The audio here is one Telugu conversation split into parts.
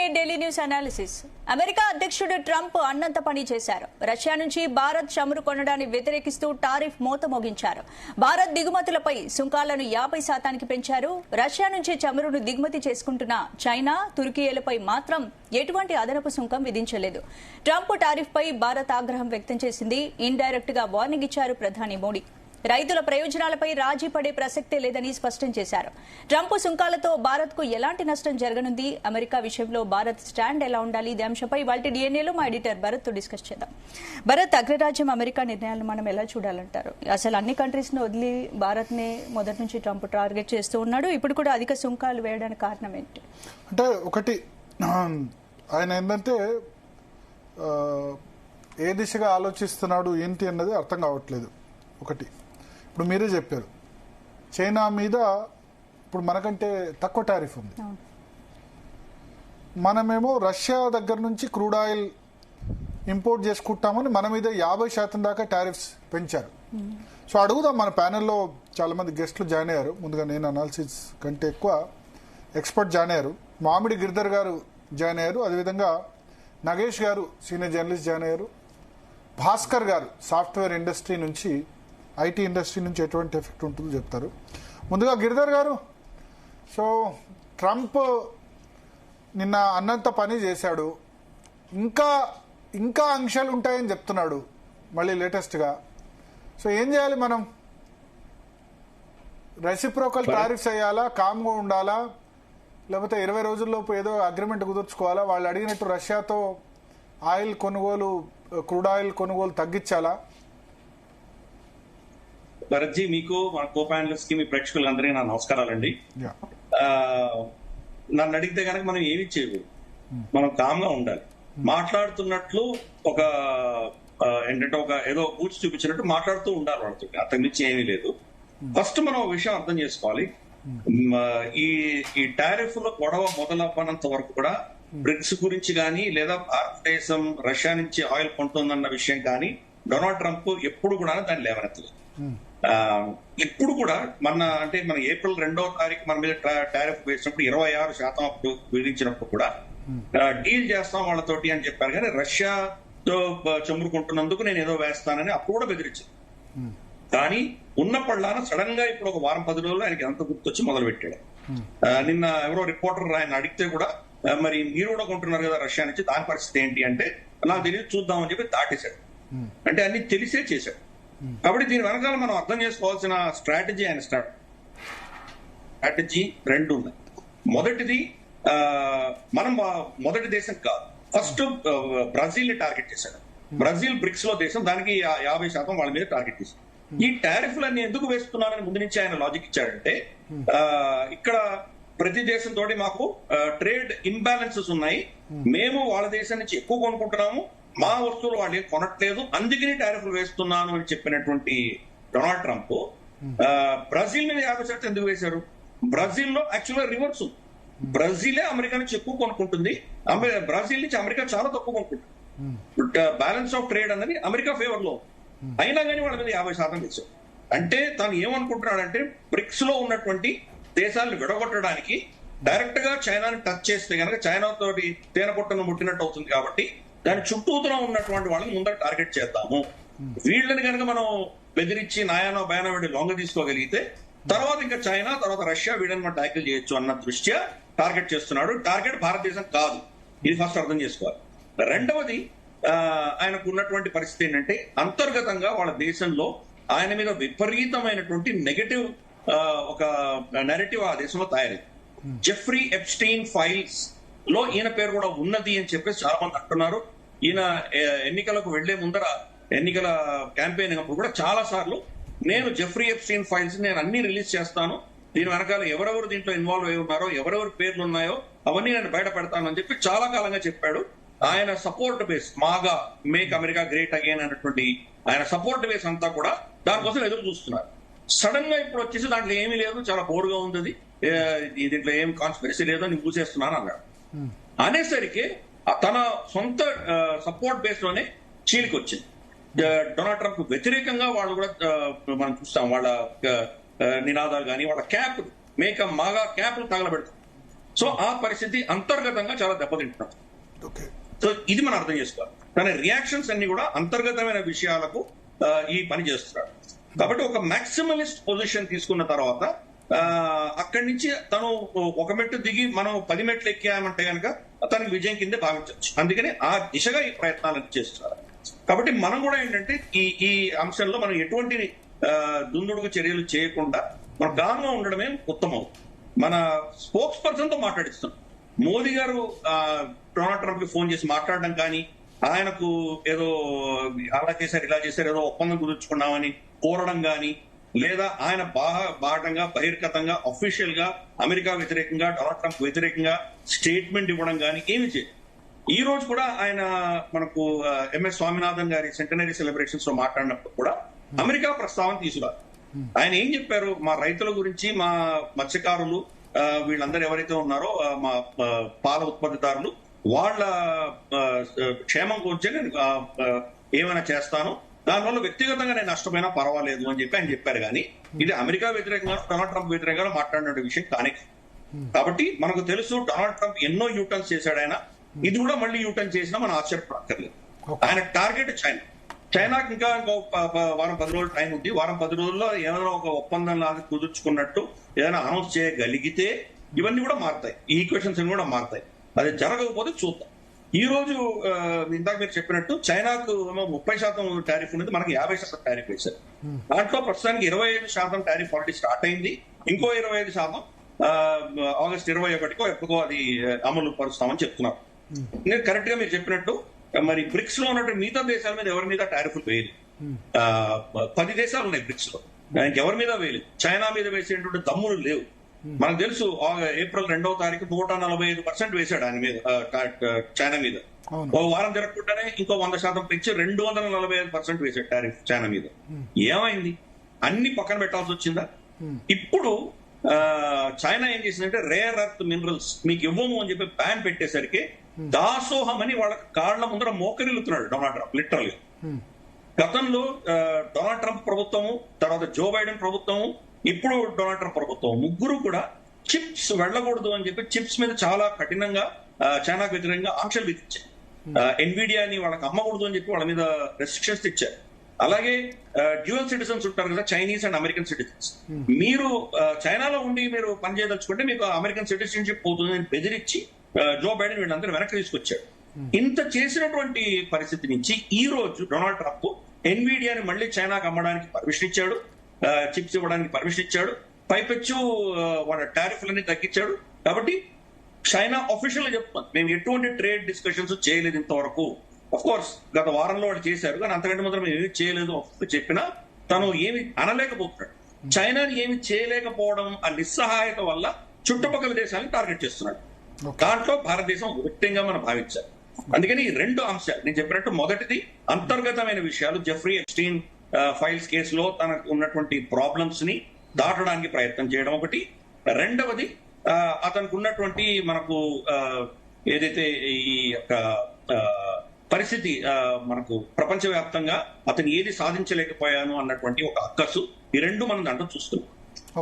Minute Delhi news analysis. America అధ్యక్షుడు ట్రంప్ అన్నంత పని చేశారు. రష్యా నుంచి భారత్ చమురు కొనడాన్ని వ్యతిరేకిస్తూ టారిఫ్ మోత మోగించారు. భారత్ దిగుమతులపై సుంకాలను 50% పెంచారు. రష్యా నుంచి చమురును దిగుమతి చేసుకుంటున్న చైనా, తుర్కీలపై మాత్రం ఎటువంటి అదనపు సుంకం విధించలేదు. ట్రంప్ టారిఫ్ పై భారత్ ఆగ్రహం వ్యక్తం చేసింది. ఇండైరెక్ట్ గా వార్నింగ్ ఇచ్చారు ప్రధాని మోడీ. రైతుల ప్రయోజనాలపై రాజీ పడే ప్రసక్తే లేదని స్పష్టం చేశారు. ట్రంప్ సుంకాలతో భారత్ కు ఎలాంటి నష్టం జరగనుంది, అమెరికా విషయంలో భారత్ స్టాండ్ ఎలా ఉండాలి, ఇదే అంశంపై వాటి డిఎన్ఏలో మా ఎడిటర్ భరత్ తో డిస్కస్ చేద్దాం. భరత్, అగ్రరాజ్యం అమెరికా నిర్ణయాలను మనం ఎలా చూడాలంటారు? అసలు అన్ని కంట్రీస్ ను వదిలి భారత్ నే మొదటి నుంచి ట్రంప్ టార్గెట్ చేస్తూ ఉన్నాడు. ఇప్పుడు కూడా అధిక సుంకాలు వేయడానికి కారణం ఏంటి? అంటే ఒకటి ఆయన ఏంటంటే ఏ దిశగా ఆలోచిస్తున్నాడు ఏంటి అన్నది అర్థం కావట్లేదు. ఒకటి ఇప్పుడు మీరే చెప్పారు, చైనా మీద ఇప్పుడు మనకంటే తక్కువ టారిఫ్ ఉంది. మనమేమో రష్యా దగ్గర నుంచి క్రూడ్ ఆయిల్ ఇంపోర్ట్ చేసుకుంటామని మన మీద 50% దాకా టారిఫ్స్ పెంచారు. సో అడుగుదాం, మన ప్యానెల్లో చాలా మంది గెస్ట్లు జాయిన్ అయ్యారు. ముందుగా నేను అనాలిసిస్ కంటే ఎక్కువ ఎక్స్పర్ట్ జాయిన్ అయ్యారు. మామిడి గిరిధర్ గారు జాయిన్ అయ్యారు, అదేవిధంగా నగేష్ గారు సీనియర్ జర్నలిస్ట్ జాయిన్ అయ్యారు, భాస్కర్ గారు సాఫ్ట్వేర్ ఇండస్ట్రీ నుంచి, ఐటీ ఇండస్ట్రీ నుంచి ఎటువంటి ఎఫెక్ట్ ఉంటుందో చెప్తారు. ముందుగా గిరిధర్ గారు, సో ట్రంప్ నిన్న అన్నంత పని చేశాడు, ఇంకా ఆంక్షలు ఉంటాయని చెప్తున్నాడు మళ్ళీ లేటెస్ట్గా. సో ఏం చేయాలి మనం? రెసిప్రోకల్ టారిఫ్స్ వేయాలా, కామ్గా ఉండాలా, లేకపోతే 20 రోజుల్లోపు ఏదో అగ్రిమెంట్ కుదుర్చుకోవాలా? వాళ్ళు అడిగినట్టు రష్యాతో ఆయిల్ కొనుగోలు, క్రూడ్ ఆయిల్ కొనుగోలు తగ్గించాలా? భరత్జీ, మీకు మన కో ప్యానలిస్ట్ కి, మీ ప్రేక్షకులందరికీ నా నమస్కారాలండి. నన్ను అడిగితే కనుక మనం ఏమి చేయకూడదు, మనం కామ్గా ఉండాలి. మాట్లాడుతున్నట్లు ఒక ఏంటంటే ఒక ఏదో పూచి చూపించినట్టు మాట్లాడుతూ ఉండాలి వాళ్ళతో, అంతకు మించి ఏమీ లేదు. ఫస్ట్ మనం ఒక విషయం అర్థం చేసుకోవాలి. ఈ టారిఫ్ లో గొడవ మొదలవ్వనంత వరకు కూడా బ్రిక్స్ గురించి కానీ, లేదా భారతదేశం రష్యా నుంచి ఆయిల్ కొంటుందన్న విషయం కానీ డొనాల్డ్ ట్రంప్ ఎప్పుడు కూడా దాన్ని లేవనెత్తలేదు. ఇప్పుడు కూడా మన ఏప్రిల్ 2వ తారీఖు మన మీద టారిఫ్ వేసినప్పుడు 26% అప్పుడు విధించినప్పుడు కూడా డీల్ చేస్తాం వాళ్ళతోటి అని చెప్పారు. కానీ రష్యాతో చమురుకుంటున్నందుకు నేను ఏదో వేస్తానని అప్పుడు కూడా బెదిరించాను. కానీ ఉన్నప్పటిలాన సడన్ గా ఇప్పుడు ఒక వారం 10 రోజులు ఆయనకి ఎంత గుర్తొచ్చి మొదలు పెట్టాడు. నిన్న ఎవరో రిపోర్టర్ ఆయన అడిగితే కూడా, మరి మీరు కూడా కొంటున్నారు కదా రష్యా నుంచి, దాని పరిస్థితి ఏంటి అంటే, నాకు తెలియదు చూద్దామని చెప్పి దాటేశాడు. అంటే అన్ని తెలిసే చేశాడు. కాబట్టి దీని వెనకాల మనం అర్థం చేసుకోవాల్సిన స్ట్రాటజీ రెండు ఉన్నాయి. మొదటిది, మనం మొదటి దేశం కాదు, ఫస్ట్ బ్రెజిల్ ని టార్గెట్ చేశాడు. బ్రెజిల్ బ్రిక్స్ లో దేశం, దానికి 50% వాళ్ళ మీద టార్గెట్ చేశాడు. ఈ టారిఫ్లన్నీ ఎందుకు వేస్తున్నారని ముందు నుంచి ఆయన లాజిక్ ఇచ్చాడంటే, ఇక్కడ ప్రతి దేశం తోటి మాకు ట్రేడ్ ఇంబ్యాలెన్సెస్ ఉన్నాయి, మేము వాళ్ళ దేశం నుంచి ఎక్కువ కొనుక్కుంటున్నాము, మా వస్తువులు వాళ్ళు ఏం కొనట్లేదు, అందుకని టారిఫ్లు వేస్తున్నాను అని చెప్పినటువంటి డొనాల్డ్ ట్రంప్ బ్రెజిల్ మీద 50% ఎందుకు వేశారు? బ్రెజిల్ లో యాక్చువల్గా రివర్స్ ఉంది. బ్రెజిలే అమెరికా నుంచి ఎక్కువ కొనుక్కుంటుంది, బ్రెజిల్ నుంచి అమెరికా చాలా తక్కువ కొనుక్కుంటుంది. బ్యాలెన్స్ ఆఫ్ ట్రేడ్ అనేది అమెరికా ఫేవర్ లో, అయినా కానీ వాళ్ళ మీద 50% వేశారు. అంటే తాను ఏమనుకుంటున్నాడంటే, బ్రిక్స్ లో ఉన్నటువంటి దేశాలను విడగొట్టడానికి డైరెక్ట్ గా చైనాని టచ్ చేస్తే కనుక చైనా తోటి తేనెపొట్టను ముట్టినట్టు అవుతుంది. కాబట్టి దాని చుట్టూతో ఉన్నటువంటి వాళ్ళని ముందర టార్గెట్ చేద్దాము, వీళ్ళని కనుక మనం బెదిరించి నాయానో బయానో వీడి లొంగ తీసుకోగలిగితే తర్వాత ఇంకా చైనా, తర్వాత రష్యా, వీళ్ళని మనం ట్యాకిల్ చేయొచ్చు అన్న దృష్ట్యా టార్గెట్ చేస్తున్నాడు. టార్గెట్ భారతదేశం కాదు, ఇది ఫస్ట్ అర్థం చేసుకోవాలి. రెండవది, ఆయనకు ఉన్నటువంటి పరిస్థితి ఏంటంటే, అంతర్గతంగా వాళ్ళ దేశంలో ఆయన మీద విపరీతమైనటువంటి నెగటివ్ ఒక నెరేటివ్ ఆ దేశంలో తయారైంది. జెఫ్రీ ఎప్స్టైన్ ఫైల్స్ లో ఈయన పేరు కూడా ఉన్నది అని చెప్పేసి చాలా మంది అంటున్నారు. ఈయన ఎన్నికలకు వెళ్లే ముందర, ఎన్నికల క్యాంపెయిన్ అప్పుడు కూడా చాలా సార్లు నేను జెఫ్రీ ఎప్స్టైన్ ఫైల్స్ నేను అన్ని రిలీజ్ చేస్తాను, దీని వెనకాల ఎవరెవరు దీంట్లో ఇన్వాల్వ్ అయి ఉన్నారో, ఎవరెవరి పేర్లు ఉన్నాయో అవన్నీ నేను బయట పెడతాను అని చెప్పి చాలా కాలంగా చెప్పాడు. ఆయన support base, MAGA make America great again అన్నటువంటి ఆయన సపోర్ట్ బేస్ అంతా కూడా దానికోసం ఎదురు చూస్తున్నారు. సడన్ గా ఇప్పుడు వచ్చేసి దాంట్లో ఏమీ లేదు, చాలా బోర్గా ఉంది, దీంట్లో ఏం కాన్స్పిరసీ లేదు, నేను మూసేస్తున్నాను అన్నాడు. అనేసరికి తన సొంత సపోర్ట్ బేస్ లోనే చీలికి వచ్చింది. డొనాల్డ్ ట్రంప్ వ్యతిరేకంగా వాళ్ళు కూడా మనం చూస్తాం, వాళ్ళ నినాదాలు కానీ, వాళ్ళ క్యాప్, మేక మాగా క్యాప్లు తగలబెడతాం. సో ఆ పరిస్థితి అంతర్గతంగా చాలా దెబ్బతింటున్నాం. ఓకే. సో ఇది మనం అర్థం చేసుకోవాలి. తన రియాక్షన్స్ అన్ని కూడా అంతర్గతమైన విషయాలకు ఈ పని చేస్తున్నాడు. కాబట్టి ఒక మాక్సిమలిస్ట్ పొజిషన్ తీసుకున్న తర్వాత అక్కడి నుంచి తను ఒక మెట్టు దిగి మనం 10 మెట్లు ఎక్కామంటే కనుక తనకి విజయం కింద భావించవచ్చు. అందుకని ఆ దిశగా ఈ ప్రయత్నాలను చేస్తున్నారు. కాబట్టి మనం కూడా ఏంటంటే ఈ అంశంలో మనం ఎటువంటి దుందుడుకు చర్యలు చేయకుండా మనం గానంగా ఉండడమే ఉత్తమం. మన స్పోక్స్ పర్సన్ తో మాట్లాడిస్తున్నాం. మోదీ గారు డొనాల్డ్ ట్రంప్ కి ఫోన్ చేసి మాట్లాడడం కానీ, ఆయనకు ఏదో అలా చేశారు ఇలా చేశారు ఏదో ఒప్పందం కుదుర్చుకున్నామని కోరడం కానీ, లేదా ఆయన బాహటంగా బహిర్గతంగా అఫీషియల్ గా అమెరికా వ్యతిరేకంగా డొనాల్డ్ ట్రంప్ వ్యతిరేకంగా స్టేట్మెంట్ ఇవ్వడం కానీ ఏమి చేయదు. ఈ రోజు కూడా ఆయన మనకు ఎంఎస్ స్వామినాథన్ గారి సెంటనరీ సెలబ్రేషన్స్ లో మాట్లాడినప్పుడు కూడా అమెరికా ప్రస్తావన తీసుకురారు. ఆయన ఏం చెప్పారు, మా రైతుల గురించి, మా మత్స్యకారులు వీళ్ళందరూ ఎవరైతే ఉన్నారో మా పాల ఉత్పత్తిదారులు వాళ్ళ క్షేమం గురించి నేను ఏమైనా చేస్తాను, దానివల్ల వ్యక్తిగతంగా నేను నష్టమైనా పర్వాలేదు అని చెప్పి ఆయన చెప్పారు. కానీ ఇది అమెరికా వ్యతిరేకంగా డొనాల్డ్ ట్రంప్ వ్యతిరేకంగా మాట్లాడిన విషయం కానీ. కాబట్టి మనకు తెలుసు డొనాల్డ్ ట్రంప్ ఎన్నో యూటర్న్స్ చేశాడు ఆయన. ఇది కూడా మళ్ళీ యూటర్న్ చేసినా మనం ఆశ్చర్యపడక్కర్లేదు. ఆయన టార్గెట్ చైనాకి ఇంకా వారం 10 రోజులు టైం ఉంది. వారం 10 రోజుల్లో ఏమైనా ఒక ఒప్పందం లాగా కుదుర్చుకున్నట్టు ఏదైనా అనౌన్స్ చేయగలిగితే ఇవన్నీ కూడా మారుతాయి, ఈ ఈక్వేషన్స్ కూడా మారుతాయి. అది జరగకపోతే చూద్దాం. ఈ రోజు ఇందాక మీరు చెప్పినట్టు చైనాకు 30% టారిఫ్ ఉన్నది, మనకి 50% టారిఫ్ వేశారు. దాంట్లో ప్రస్తుతానికి 25% టారిఫ్ ఆల్రెడీ స్టార్ట్ అయింది. ఇంకో 25% ఆగస్టు 21కో ఎప్పుడో అది అమలు పరుస్తామని చెప్తున్నారు. నేను కరెక్ట్ గా మీరు చెప్పినట్టు మరి బ్రిక్స్ లో ఉన్నట్టు మిగతా దేశాల మీద ఎవరి మీద టారిఫ్లు వేయలేదు. 10 దేశాలు ఉన్నాయి బ్రిక్స్ లో, దానికి ఎవరి మీద వేయలేదు. చైనా మీద వేసేటువంటి దమ్ములు లేవు. మనకు తెలుసు ఏప్రిల్ 2వ తారీఖు 145% వేశాడు ఆయన మీద, చైనా మీద. ఓ వారం జరగకుండానే ఇంకో 100% పెంచి 245% వేశాడు టారిఫ్ చైనా మీద. ఏమైంది? అన్ని పక్కన పెట్టాల్సి వచ్చిందా? ఇప్పుడు చైనా ఏం చేసిందంటే రేర్ ఎర్త్ మినరల్స్ మీకు ఇవ్వము అని చెప్పి బ్యాన్ పెట్టేసరికి దాసోహం అని వాళ్ళ కాళ్ల ముందర మోకరిల్లుతున్నాడు డొనాల్డ్ ట్రంప్ లిటరల్గా. గతంలో డొనాల్డ్ ట్రంప్ ప్రభుత్వము, తర్వాత జో బైడెన్ ప్రభుత్వము, ఇప్పుడు డొనాల్డ్ ట్రంప్ ప్రభుత్వం ముగ్గురు కూడా చిప్స్ వెళ్ళకూడదు అని చెప్పి చిప్స్ మీద చాలా కఠినంగా చైనాకు వ్యతిరేకంగా ఆంక్షలు విధించారు. ఎన్విడియాని వాళ్ళకి అమ్మకూడదు అని చెప్పి వాళ్ళ మీద రెస్ట్రిక్షన్స్ ఇచ్చారు. అలాగే డ్యూయల్ సిటిజన్స్ ఉంటారు కదా, చైనీస్ అండ్ అమెరికన్ సిటిజన్స్. మీరు చైనాలో ఉండి మీరు పనిచేయదలుచుకుంటే మీకు అమెరికన్ సిటిజన్షిప్ పోతుందని బెదిరించి జో బైడెన్ వీళ్ళందరూ వెనక్కి తీసుకొచ్చాడు. ఇంత చేసినటువంటి పరిస్థితి నుంచి ఈ రోజు డొనాల్డ్ ట్రంప్ ఎన్విడియాని మళ్ళీ చైనాకు అమ్మడానికి పర్మిషన్ ఇచ్చాడు, చిప్స్ ఇవ్వడానికి పర్మిషన్ ఇచ్చాడు, పైపెచ్చు వాళ్ళ టారిఫ్లన్నీ తగ్గించాడు. కాబట్టి చైనా అఫీషియల్ గా చెప్తుంది మేము ఎటువంటి ట్రేడ్ డిస్కషన్స్ చేయలేదు ఇంతవరకు. అఫ్ కోర్స్ గత వారంలో వాళ్ళు చేశారు, కానీ అంతకంటే మాత్రం ఏమి చేయలేదు చెప్పినా తను ఏమి అనలేకపోతున్నాడు. చైనాని ఏమి చేయలేకపోవడం ఆ నిస్సహాయత వల్ల చుట్టుపక్కల దేశాలను టార్గెట్ చేస్తున్నాడు. దాంట్లో భారతదేశం వ్యక్తంగా మనం భావించాలి. అందుకని ఈ 2 అంశాలు నేను చెప్పినట్టు, మొదటిది అంతర్గతమైన విషయాలు, జెఫ్రీ ఎప్స్టీన్ ఫైల్స్ కేసులో తనకు ఉన్నటువంటి ప్రాబ్లమ్స్ ని దాటడానికి ప్రయత్నం చేయడం ఒకటి. రెండవది అతనికి ఉన్నటువంటి మనకు ఏదైతే ఈ యొక్క పరిస్థితి మనకు ప్రపంచవ్యాప్తంగా అతను ఏది సాధించలేకపోయాను అన్నటువంటి ఒక అక్కసు, ఈ 2 మనం దాంట్లో చూస్తున్నాం.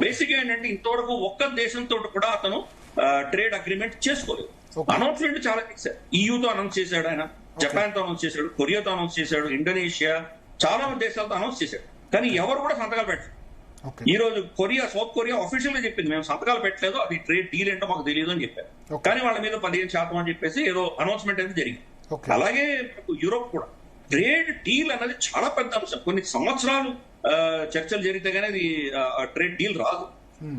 బేసిక్ గా ఏంటంటే ఇంతవరకు ఒక్క దేశంతో కూడా అతను ట్రేడ్ అగ్రిమెంట్ చేసుకోలేదు. అనౌన్స్మెంట్ చాలా చేశారు. ఈయూతో అనౌన్స్ చేశాడు ఆయన, జపాన్ తో అనౌన్స్ చేశాడు, కొరియాతో అనౌన్స్ చేశాడు, ఇండోనేషియా చాలా దేశాలతో అనౌన్స్ చేశాడు. కానీ ఎవరు కూడా సంతకాలు పెట్టలేదు. ఈ రోజు సౌత్ కొరియా అఫీషియల్ గా చెప్పింది మేము సంతకాలు పెట్టలేదు, అది ట్రేడ్ డీల్ ఏంటో మాకు తెలియదు అని చెప్పారు. కానీ వాళ్ళ మీద 15% అని చెప్పేసి ఏదో అనౌన్స్మెంట్ అనేది జరిగింది. అలాగే యూరోప్ కూడా ట్రేడ్ డీల్ అనేది చాలా పెద్ద అంశం. కొన్ని సంవత్సరాలు చర్చలు జరిగితే గానీ అది ట్రేడ్ డీల్ రాదు.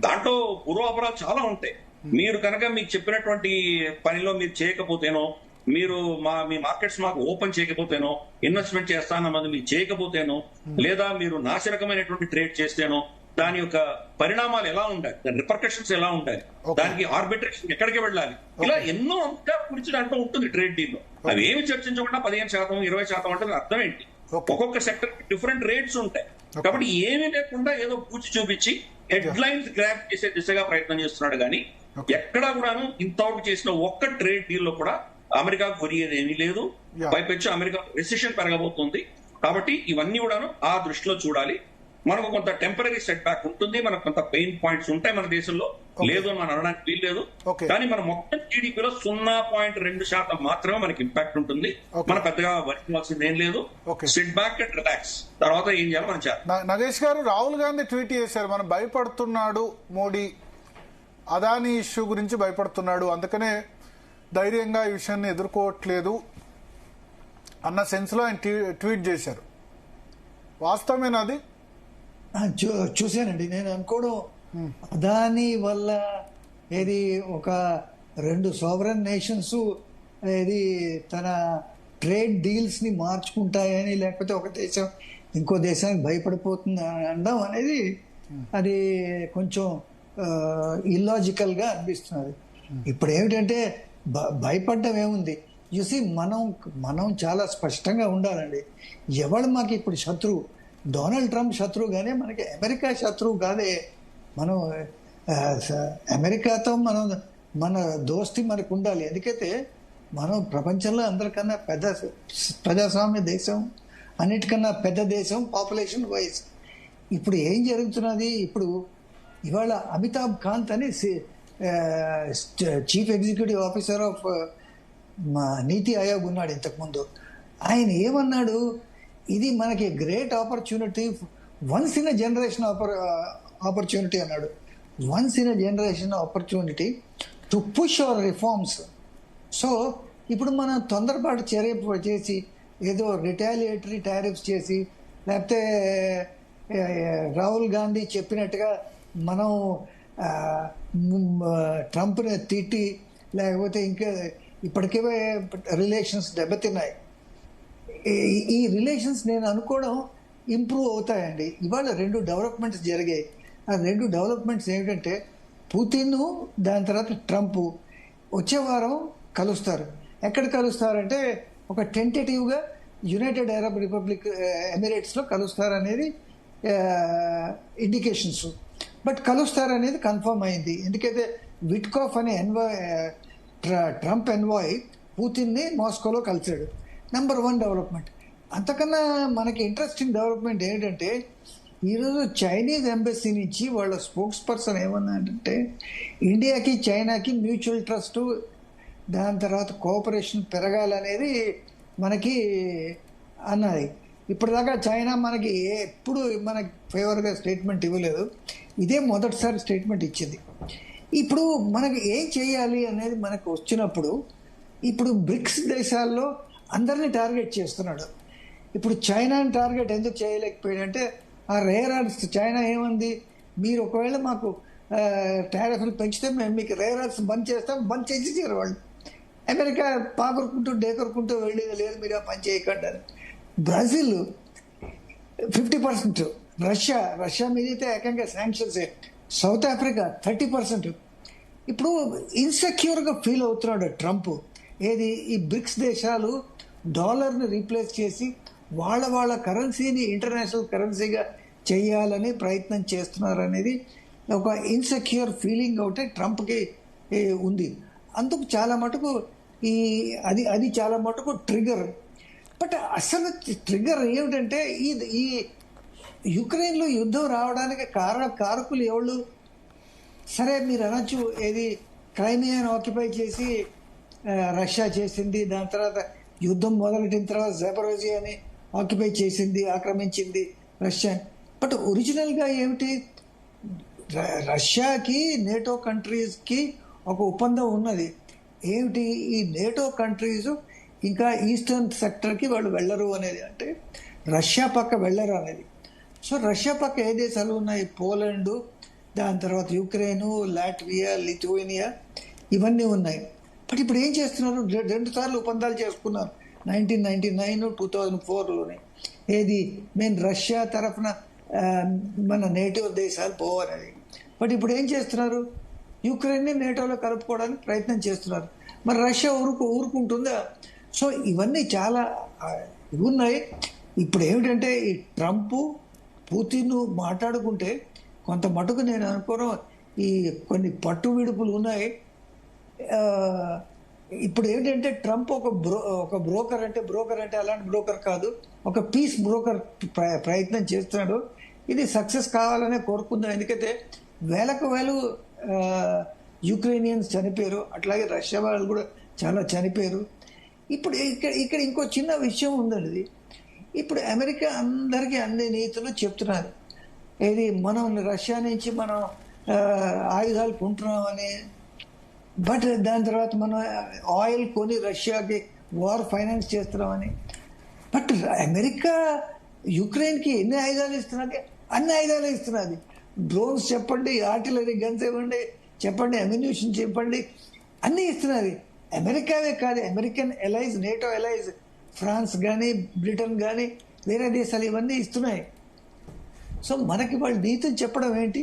దాంట్లో పూర్వాపరాలు చాలా ఉంటాయి. మీరు కనుక మీకు చెప్పినటువంటి పనిలో మీరు చేయకపోతేనో, మీరు మీ మార్కెట్స్ మాకు ఓపెన్ చేయకపోతేనో, ఇన్వెస్ట్మెంట్ చేస్తానన్నది మీరు చేయకపోతేనో, లేదా మీరు నాశనకమైనటువంటి ట్రేడ్ చేస్తేనో దాని యొక్క పరిణామాలు ఎలా ఉండాలి, దాని రిపర్కషన్స్ ఎలా ఉండాలి, దానికి ఆర్బిట్రేషన్ ఎక్కడికి వెళ్ళాలి, ఇలా ఎన్నో అంశాల గురించి దాంట్లో ఉంటుంది ట్రేడ్ డీల్ లో. అవి ఏమి చర్చించకుండా 15%, 20% అంటే అర్థం ఏంటి? ఒక్కొక్క సెక్టర్ కి డిఫరెంట్ రేట్స్ ఉంటాయి. కాబట్టి ఏమీ లేకుండా ఏదో పూచి చూపించి హెడ్ లైన్స్ గ్రాప్ చేసే దిశగా ప్రయత్నం చేస్తున్నాడు. కానీ ఎక్కడా కూడాను ఇంతవరకు చేసిన ఒక్క ట్రేడ్ డీల్ లో కూడా అమెరికా కొరియేది ఏమీ లేదు. పైపెచ్చు అమెరికా రెసిషన్ పెరగబోతుంది. కాబట్టి ఇవన్నీ కూడాను ఆ దృష్టిలో చూడాలి. మనకు కొంత టెంపరీ సెట్ బ్యాక్ ఉంటుంది, మనకు కొంత పెయిన్ పాయింట్స్ ఉంటాయి మన దేశంలో. లేదు అని మనం అనడానికి వీల్లేదు. Okay. కానీ మన మొత్తం జీడిపిలో 0.2% మాత్రమే మనకి ఇంపాక్ట్ ఉంటుంది. మనం పెద్దగా వర్తించాల్సింది ఏం లేదు. Okay. SIT back and relax, తర్వాత ఏం చేయాలో మనం చేయాలి. నగేష్ గారు, రాహుల్ గాంధీ ట్వీట్ చేశారు, మనం భయపడుతున్నాడు మోడీ, అదానీ ఇష్యూ గురించి భయపడుతున్నాడు, అందుకనే ధైర్యంగా ఈ విషయాన్ని ఎదుర్కోవట్లేదు అన్న సెన్స్ లో ఆయన ట్వీట్ చేశారు. వాస్తవమేనాది? చూశానండి. నేను అనుకోవడం అదాని వల్ల ఏది ఒక 2 సావరన్ నేషన్స్ ఏది తన ట్రేడ్ డీల్స్ ని మార్చుకుంటాయని, లేకపోతే ఒక దేశం ఇంకో దేశానికి భయపడిపోతుంది అనడం అనేది అది కొంచెం ఇల్లాజికల్ గా అనిపిస్తున్నది. ఇప్పుడు ఏమిటంటే భయపడ్డం ఏముంది, చూసి మనం చాలా స్పష్టంగా ఉండాలండి. ఎవడు మాకు ఇప్పుడు శత్రువు? డొనాల్డ్ ట్రంప్ శత్రువు, కానీ మనకి అమెరికా శత్రువు కాదే. మనం అమెరికాతో మన దోస్తి మనకు ఉండాలి. ఎందుకైతే మనం ప్రపంచంలో అందరికన్నా పెద్ద ప్రజాస్వామ్య దేశం, అన్నిటికన్నా పెద్ద దేశం పాపులేషన్ వైజ్. ఇప్పుడు ఏం జరుగుతున్నది, ఇప్పుడు ఇవాళ అమితాబ్ కాంత్ అని చీఫ్ ఎగ్జిక్యూటివ్ ఆఫీసర్ ఆఫ్ నీతి ఆయోగ్ ఉన్నాడు ఇంతకుముందు. ఆయన ఏమన్నాడు, ఇది మనకి great opportunity, once in a generation opportunity అన్నాడు. Once in a generation opportunity to push our reforms. So ఇప్పుడు మనం తొందరపాటు చర్య చేసి ఏదో రిటాలియేటరీ టారిఫ్స్ చేసి, లేకపోతే రాహుల్ గాంధీ చెప్పినట్టుగా మనం ట్రంప్ని తిట్టి, లేకపోతే ఇంకా ఇప్పటికే రిలేషన్స్ దెబ్బతిన్నాయి. ఈ రిలేషన్స్ నేను అనుకోవడం ఇంప్రూవ్ అవుతాయండి. ఇవాళ 2 డెవలప్మెంట్స్ జరిగాయి. ఆ 2 డెవలప్మెంట్స్ ఏమిటంటే, పుతిన్ దాని తర్వాత ట్రంప్ వచ్చే వారం కలుస్తారు. ఎక్కడ కలుస్తారంటే ఒక టెంటేటివ్గా యునైటెడ్ అరబ్ రిపబ్లిక్ ఎమిరేట్స్లో కలుస్తారనేది ఇండికేషన్స్. బట్ కలుస్తారనేది కన్ఫర్మ్ అయింది. ఎందుకైతే విట్కాఫ్ అనే ట్రంప్ ఎన్వాయ్ పుతిన్ని మాస్కోలో కలిశాడు. Number 1 development. అంతకన్నా మనకి ఇంట్రెస్టింగ్ డెవలప్మెంట్ ఏంటంటే, ఈరోజు చైనీస్ ఎంబసీ నుంచి వాళ్ళ స్పోక్స్ పర్సన్ ఏమన్నాడంటే, ఇండియాకి చైనాకి మ్యూచువల్ ట్రస్ట్, దాని తర్వాత కోఆపరేషన్ పెరగాలనేది మనకి అన్నది. ఇప్పటిదాకా చైనా మనకి ఎప్పుడు మనకి ఫేవర్గా స్టేట్మెంట్ ఇవ్వలేదు. ఇదే మొదటిసారి స్టేట్మెంట్ ఇచ్చింది. ఇప్పుడు మనకి ఏం చేయాలి అనేది మనకు వచ్చినప్పుడు, ఇప్పుడు బ్రిక్స్ దేశాల్లో అందరినీ టార్గెట్ చేస్తున్నాడు. ఇప్పుడు చైనాని టార్గెట్ ఎందుకు చేయలేకపోయాడంటే, ఆ రేర్ అర్త్స్ చైనా ఏమంది, మీరు ఒకవేళ మాకు టారిఫ్లు పెంచితే మేము మీకు రేర్ అర్త్స్ బంద్ చేస్తాం, బంద్ చేసేసారు వాళ్ళు. అమెరికా పాకురుకుంటూ డేకరుకుంటూ వెళ్ళేది లేదు, మీరు ఆ పని చేయకండి అని. బ్రెజిల్ 50%, రష్యా మీద అయితే ఏకంగా శాంక్షన్స్. South Africa 30%. ఇప్పుడు ఇన్సెక్యూర్గా ఫీల్ అవుతున్నాడు ట్రంప్. ఏది, ఈ బ్రిక్స్ దేశాలు డాలర్ని రీప్లేస్ చేసి వాళ్ళ కరెన్సీని ఇంటర్నేషనల్ కరెన్సీగా చేయాలని ప్రయత్నం చేస్తున్నారు అనేది ఒక ఇన్సెక్యూర్ ఫీలింగ్ ఒకటి ట్రంప్కి ఉంది. అందుకు చాలా మటుకు అది చాలా మటుకు ట్రిగర్. బట్ అసలు ట్రిగర్ ఏమిటంటే, ఈ యుక్రెయిన్లో యుద్ధం రావడానికి కారకులు ఎవరు? సరే మీరు అనొచ్చు, ఏది క్రైమియాను ఆక్యుపై చేసి రష్యా చేసింది, దాని తర్వాత యుద్ధం మొదలెట్టిన తర్వాత జాపోరిజియాని ఆక్యుపై చేసింది, ఆక్రమించింది రష్యా. బట్ ఒరిజినల్గా ఏమిటి, రష్యాకి నేటో కంట్రీస్కి ఒక ఒప్పందం ఉన్నది. ఏమిటి, ఈ నేటో కంట్రీస్ ఇంకా ఈస్టర్న్ సెక్టర్కి వాళ్ళు వెళ్ళరు అనేది, అంటే రష్యా పక్క వెళ్ళరు అనేది. సో రష్యా పక్క ఏ దేశాలు ఉన్నాయి, పోలాండ్, దాని తర్వాత యుక్రెయిన్, లాట్వియా, లిథువేనియా, ఇవన్నీ ఉన్నాయి. బట్ ఇప్పుడు ఏం చేస్తున్నారు, 2 సార్లు ఒప్పందాలు చేసుకున్నారు 1999, 2004లోనే. ఏది, మేము రష్యా తరఫున మన నేటో దేశాలు పోవాలని. బట్ ఇప్పుడు ఏం చేస్తున్నారు, యుక్రెయిన్ని నేటోలో కలుపుకోవడానికి ప్రయత్నం చేస్తున్నారు. మరి రష్యా ఊరుకుంటుందా? సో ఇవన్నీ చాలా ఇవి ఉన్నాయి. ఇప్పుడు ఏమిటంటే, ఈ ట్రంప్ పుతిన్ మాట్లాడుకుంటే కొంత మటుకు నేను అనుకోను, ఈ కొన్ని పట్టు విడుపులు ఉన్నాయి. ఇప్పుడు ఏంటంటే, ట్రంప్ ఒక బ్రోకర్ అంటే అలాంటి బ్రోకర్ కాదు, ఒక పీస్ బ్రోకర్ ప్రయత్నం చేస్తున్నాడు. ఇది సక్సెస్ కావాలనే కోరుకుందాం. ఎందుకంటే వేలకు వేలు యుక్రెయినియన్స్ చనిపోయారు, అట్లాగే రష్యా వాళ్ళు కూడా చాలా చనిపోయారు. ఇప్పుడు ఇక్కడ ఇంకో చిన్న విషయం ఉందండి. ఇప్పుడు అమెరికా అందరికీ అన్ని నీతులు చెప్తున్నారు. ఏది మనం రష్యా నుంచి మనం ఆయుధాలు కొంటున్నామని, బట్ దాని తర్వాత మనం ఆయిల్ కొని రష్యాకి వార్ ఫైనాన్స్ చేస్తున్నామని. బట్ అమెరికా యుక్రెయిన్కి ఎన్ని ఆయుధాలు ఇస్తున్నది? అన్ని ఆయుధాలు ఇస్తున్నది. డ్రోన్స్ చెప్పండి, ఆర్టిలరీ గన్స్ ఇవ్వండి చెప్పండి, అమ్యునిషన్ చెప్పండి, అన్నీ ఇస్తున్నది. అమెరికావే కాదు, అమెరికన్ ఎలైజ్, నేటో ఎలైజ్, ఫ్రాన్స్ కానీ బ్రిటన్ కానీ వేరే దేశాలు ఇవన్నీ ఇస్తున్నాయి. సో మనకి వాళ్ళు నీతిని చెప్పడం ఏంటి?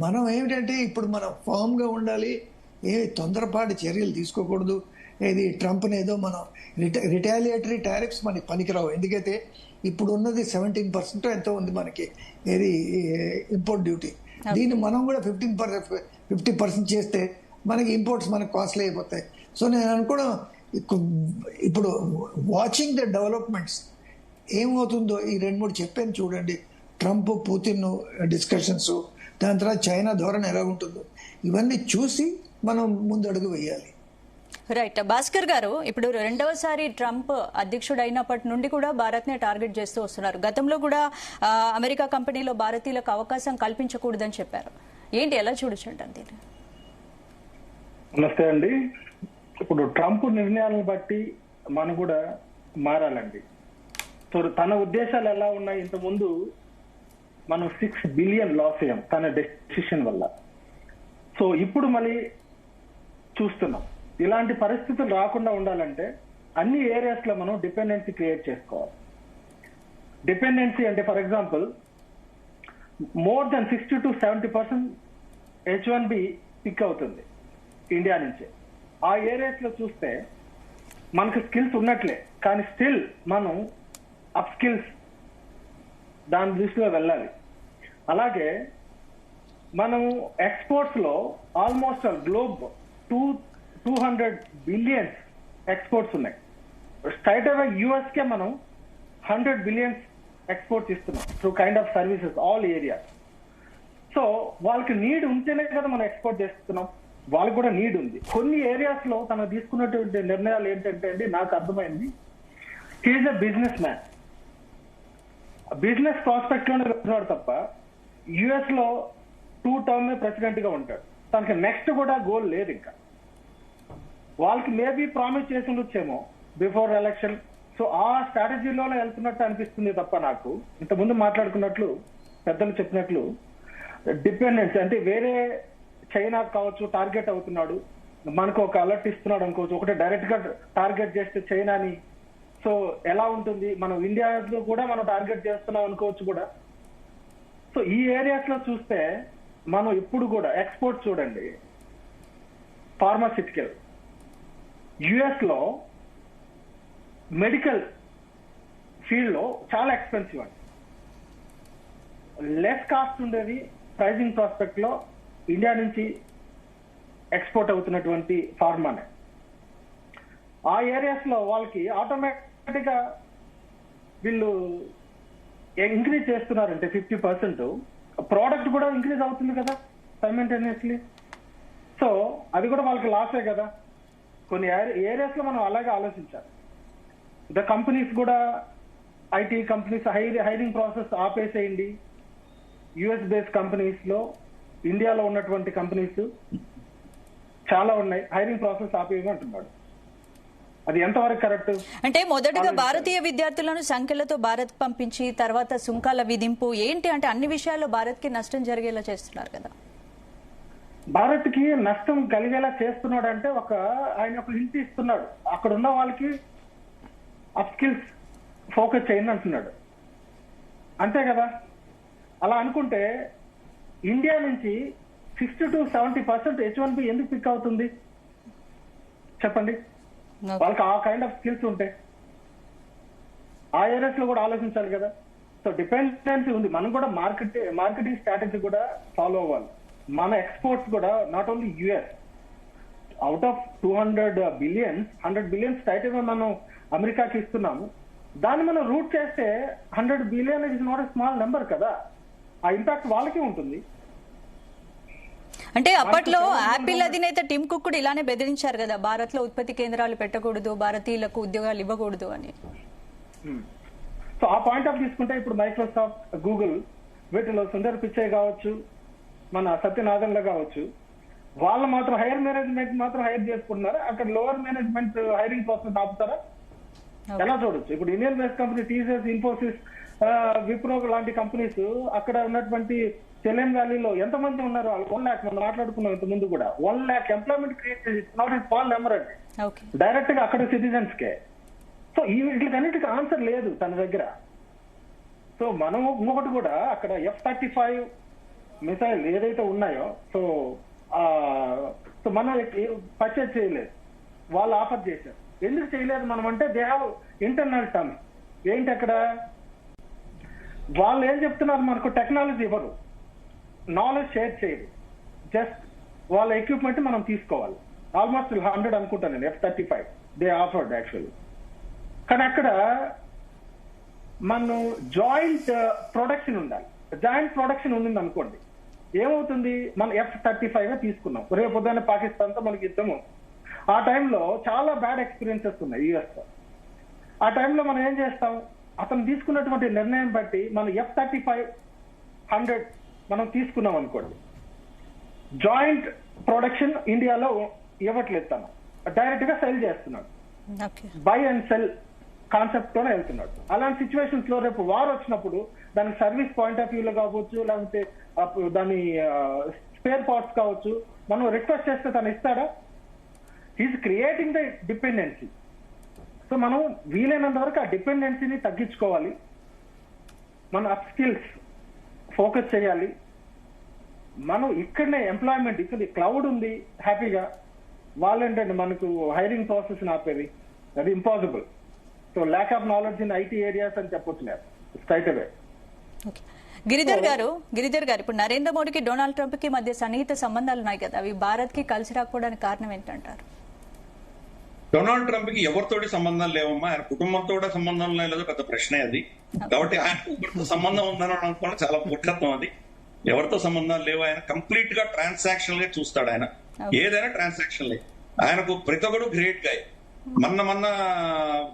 మనం ఏమిటంటే ఇప్పుడు మనం ఫామ్గా ఉండాలి, ఏమి తొందరపాటు చర్యలు తీసుకోకూడదు. ఏది ట్రంప్ని ఏదో మనం రిటాలియేటరీ టారిఫ్స్ మనకి పనికిరావు. ఎందుకైతే ఇప్పుడు ఉన్నది 17% ఎంతో ఉంది మనకి ఏది ఇంపోర్ట్ డ్యూటీ. దీన్ని మనం కూడా 50% చేస్తే మనకి ఇంపోర్ట్స్ మనకు కాస్ట్లీ అయిపోతాయి. సో నేను అనుకోవడం ఇప్పుడు వాచింగ్ ద డెవలప్మెంట్స్ ఏమవుతుందో ఈ 2-3 చెప్పాను చూడండి. ట్రంప్ పుతిన్ డిస్కషన్స్, దాని తర్వాత చైనా ధోరణి ఎలా ఉంటుందో ఇవన్నీ చూసి మనం ముందడుగు వేయాలి. రైట్. భాస్కర్ గారు, ఇప్పుడు రెండవసారి ట్రంప్ అధ్యక్షుడు అయినప్పటి నుండి కూడా భారత్ నే టార్గెట్ చేస్తూ వస్తున్నారు. గతంలో కూడా అమెరికా కంపెనీలో భారతీయులకు అవకాశం కల్పించకూడదని చెప్పారు. ఏంటి, ఎలా చూడొచ్చు అంటారు దీన్ని? నమస్తే అండి. ఇప్పుడు ట్రంప్ నిర్ణయాలను బట్టి మనం కూడా మారాలండి. సో తన ఉద్దేశాలు ఎలా ఉన్నాయి? ఇంతకుముందు మనం 6 బిలియన్ లాస్ అయ్యాం తన డెసిషన్ వల్ల. సో ఇప్పుడు మళ్ళీ చూస్తున్నాం. ఇలాంటి పరిస్థితులు రాకుండా ఉండాలంటే అన్ని ఏరియాస్ లో మనం డిపెండెన్సీ క్రియేట్ చేసుకోవాలి. డిపెండెన్సీ అంటే for example more than 60 to 70% H1B pick అవుతుంది ఇండియా నుంచి. ఆ ఏరియాస్ లో చూస్తే మనకు స్కిల్స్ ఉన్నట్లే, కానీ స్టిల్ మనం అప్ స్కిల్స్ దాని దృష్టిలో వెళ్ళాలి. అలాగే మనము ఎక్స్పోర్ట్స్ లో ఆల్మోస్ట్ గ్లోబ్ 200 బిలియన్స్ ఎక్స్పోర్ట్స్ ఉన్నాయి. స్ట్రైట్ అవే యుఎస్ కే మనం 100 బిలియన్స్ ఎక్స్పోర్ట్స్ ఇస్తున్నాం through kind of services all areas. So వాళ్ళకి నీడ్ ఉంటేనే కదా మనం ఎక్స్పోర్ట్ చేస్తున్నాం. వాళ్ళకి కూడా నీడ్ ఉంది. కొన్ని ఏరియాస్ లో తను తీసుకున్నటువంటి నిర్ణయాలు ఏంటంటే అండి, నాకు అర్థమైంది, he's a businessman. Business prospect లోనే వెళ్తున్నాడు తప్ప యుఎస్ లో 2 టర్మ్ ప్రెసిడెంట్ గా ఉంటాడు. తనకి నెక్స్ట్ కూడా గోల్ లేదు. ఇంకా వాళ్ళకి మేబీ ప్రామిస్ చేసి ఉండొచ్చేమో బిఫోర్ ఎలక్షన్. సో ఆ స్ట్రాటజీలోనే వెళ్తున్నట్టు అనిపిస్తుంది తప్ప నాకు ఇంతకుముందు మాట్లాడుకున్నట్లు పెద్దలు చెప్పినట్లు డిపెండెన్స్ అంటే వేరే చైనా కావచ్చు టార్గెట్ అవుతున్నాడు, మనకు ఒక అలర్ట్ ఇస్తున్నాడు అనుకోవచ్చు. ఒకటే డైరెక్ట్ గా టార్గెట్ చేస్తే చైనాని, సో ఎలా ఉంటుంది? మనం ఇండియాలో కూడా మనం టార్గెట్ చేస్తున్నాం అనుకోవచ్చు కూడా. సో ఈ ఏరియాస్ లో చూస్తే మనం ఇప్పుడు కూడా ఎక్స్పోర్ట్ చూడండి, ఫార్మాసిటికల్ యుఎస్ లో మెడికల్ ఫీల్డ్ లో చాలా ఎక్స్పెన్సివ్ అండి. లెస్ కాస్ట్ ఉండేది ప్రైజింగ్ ప్రాస్పెక్ట్ లో ఇండియా నుంచి ఎక్స్పోర్ట్ అవుతున్నటువంటి ఫార్మానే. ఆ ఏరియాస్ లో వాళ్ళకి ఆటోమేటిక్ గా వీళ్ళు ఇంక్రీజ్ చేస్తున్నారంటే 50%, ప్రోడక్ట్ కూడా ఇంక్రీజ్ అవుతుంది కదా సైమల్టేనియస్లీ. సో అది కూడా వాళ్ళకి లాసే కదా. కొన్ని ఏరియాస్ లో మనం అలాగే ఆలోచించాలి. ద కంపెనీస్ కూడా ఐటీ కంపెనీస్ హైరింగ్ ప్రాసెస్ ఆపేసేయండి. యుఎస్ బేస్డ్ కంపెనీస్ లో ఇండియాలో ఉన్నటువంటి కంపెనీస్ చాలా ఉన్నాయి, హైరింగ్ ప్రాసెస్ ఆపేయమంటున్నాడు. అది ఎంతవరకు కరెక్ట్? అంటే మొదటగా భారతీయ విద్యార్థులను సంఖ్యలతో భారత్ పంపించి తర్వాత సుంకాల విధింపు ఏంటి అంటే అన్ని విషయాల్లో భారత్ కి నష్టం జరిగేలా చేస్తున్నారు కదా. భారత్ కి నష్టం కలిగేలా చేస్తున్నాడు అంటే ఆయన ఒక హింట్ ఇస్తున్నాడు. అక్కడ ఉన్న వాళ్ళకి అప్ స్కిల్స్ ఫోకస్ చేయండి అంటున్నాడు, అంతే కదా. అలా అనుకుంటే ఇండియా నుంచి 60 to 70% H1B ఎందుకు పిక్ అవుతుంది చెప్పండి? వాళ్ళకి ఆ కైండ్ ఆఫ్ స్కిల్స్ ఉంటే ఆ ఏరియాస్ లో కూడా ఆలోచించాలి కదా. సో డిపెండెన్సీ ఉంది. మనం కూడా మార్కెటింగ్ స్ట్రాటజీ కూడా ఫాలో అవ్వాలి. మన ఎక్స్పోర్ట్స్ కూడా not only US, out of 200 billions 100 billions straight గా మనం అమెరికాకి ఇస్తున్నాము. దాన్ని మనం రూట్ చేస్తే 100 billion is not a small number కదా. ఆ ఇంపాక్ట్ వాళ్ళకి ఉంటుంది. అంటే అప్పట్లో యాపిల్ అధినేత టిమ్ కుక్ కూడా ఇలానే బెదిరించారు కదా, భారత్ లో ఉత్పత్తి కేంద్రాలు పెట్టకూడదు, భారతీయులకు ఉద్యోగాలు ఇవ్వకూడదు అని. సో ఆ పాయింట్ ఆఫ్ తీసుకుంటే ఇప్పుడు మైక్రోసాఫ్ట్, గూగుల్ వీటిలో సుందర్ పిచ్చయ్ కావచ్చు, మన సత్యనాథన్లో కావచ్చు, వాళ్ళు మాత్రం హైయర్ మేనేజ్మెంట్ మాత్రం హైర్ చేసుకుంటున్నారు. అక్కడ లోవర్ మేనేజ్మెంట్ హైరింగ్ ప్రాసెస్ ఆపుతారా? ఎలా చూడొచ్చు? ఇప్పుడు Indian based company TCS, Infosys, Wipro లాంటి కంపెనీస్ అక్కడ ఉన్నటువంటి చెలెన్ వ్యాలీలో ఎంతమంది ఉన్నారు? వాళ్ళు 1 lakh, మనం మాట్లాడుకున్నాం ఇంత ముందు కూడా, 1 lakh ఎంప్లాయ్మెంట్ క్రియేట్ చేసి నాట్ ఇన్ స్మాల్ నెంబర్ అండి, డైరెక్ట్ గా అక్కడ సిటిజన్స్ కే. సో ఈ వీటికన్నిటికీ ఆన్సర్ లేదు తన దగ్గర. సో మనం ఇంకొకటి కూడా అక్కడ F-35 మిసైల్ ఏదైతే ఉన్నాయో, సో మనం పర్చేజ్ చేయలేదు, వాళ్ళు ఆఫర్ చేశారు. ఎందుకు చేయలేదు మనం అంటే, దే హ్యావ్ ఇంటర్నల్ టర్మ్స్. ఏంటి అక్కడ వాళ్ళు ఏం చెప్తున్నారు, మనకు టెక్నాలజీ ఇవ్వరు, నాలెడ్జ్ షేర్ చేయరు, జస్ట్ వాళ్ళ ఎక్విప్మెంట్ మనం తీసుకోవాలి. ఆల్మోస్ట్ 100 అనుకుంటాను నేను F-35 దే ఆఫర్డ్ యాక్చువల్లీ. కానీ అక్కడ మనం జాయింట్ ప్రొడక్షన్ ఉండాలి. జాయింట్ ప్రొడక్షన్ ఉండింది అనుకోండి, ఏమవుతుంది, మనం F-35 తీసుకున్నాం, రేపు పొద్దున్న పాకిస్తాన్తో మనకి యుద్ధం ఉంది. ఆ టైంలో చాలా బ్యాడ్ ఎక్స్పీరియన్సెస్ ఉన్నాయి యుఎస్ తో. ఆ టైంలో మనం ఏం చేస్తాం, అతను తీసుకున్నటువంటి నిర్ణయం బట్టి మనం F-35-100 మనం తీసుకున్నాం అనుకోండి, జాయింట్ ప్రొడక్షన్ ఇండియాలో ఇవ్వట్లేదు, తను డైరెక్ట్ గా సెల్ చేస్తున్నాడు, బై అండ్ సెల్ కాన్సెప్ట్ తోనే వెళ్తున్నాడు. అలాంటి సిచ్యువేషన్స్ లో రేపు వార్ వచ్చినప్పుడు దానికి సర్వీస్ పాయింట్ ఆఫ్ వ్యూలో కావచ్చు, లేకపోతే దాని స్పేర్ పార్ట్స్ కావచ్చు, మనం రిక్వెస్ట్ చేస్తే తను ఇస్తాడా? He's creating the dependency. So మనం వీలైనంత వరకు ఆ డిపెండెన్సీని తగ్గించుకోవాలి, మన అప్ స్కిల్స్ ఫోకస్ చేయాలి. మనం ఇక్కడనే ఎంప్లాయ్మెంట్, ఇక్కడ క్లౌడ్ ఉంది హ్యాపీగా, వాళ్ళేంటంటే మనకు హైరింగ్ ప్రాసెస్ ఆపేది, అది impossible. So lack of knowledge in IT areas అని చెప్పొచ్చు స్ట్రైట్ అవే. గిరిధర్ గారు, ఇప్పుడు నరేంద్ర మోడీకి డొనాల్డ్ ట్రంప్ కి మధ్య సన్నిహిత సంబంధాలు ఉన్నాయి కదా, అవి భారత్ కి కలిసి రాకపోవడానికి కారణం ఏంటంటారు? డొనాల్డ్ ట్రంప్ కి ఎవరితోటి సంబంధాలు లేవమ్మా, ఆయన కుటుంబంతో కూడా సంబంధం లేదో పెద్ద ప్రశ్నే అది. కాబట్టి ఆయన సంబంధం ఉందని అనుకోవడం చాలా మూర్ఖత్వం అది. ఎవరితో సంబంధాలు లేవు, ఆయన కంప్లీట్ గా ట్రాన్సాక్షన్ గా చూస్తాడు. ఆయన ఏదైనా ట్రాన్సాక్షన్ లే. ఆయనకు ప్రతి ఒక్కడు గ్రేట్ గా. మొన్న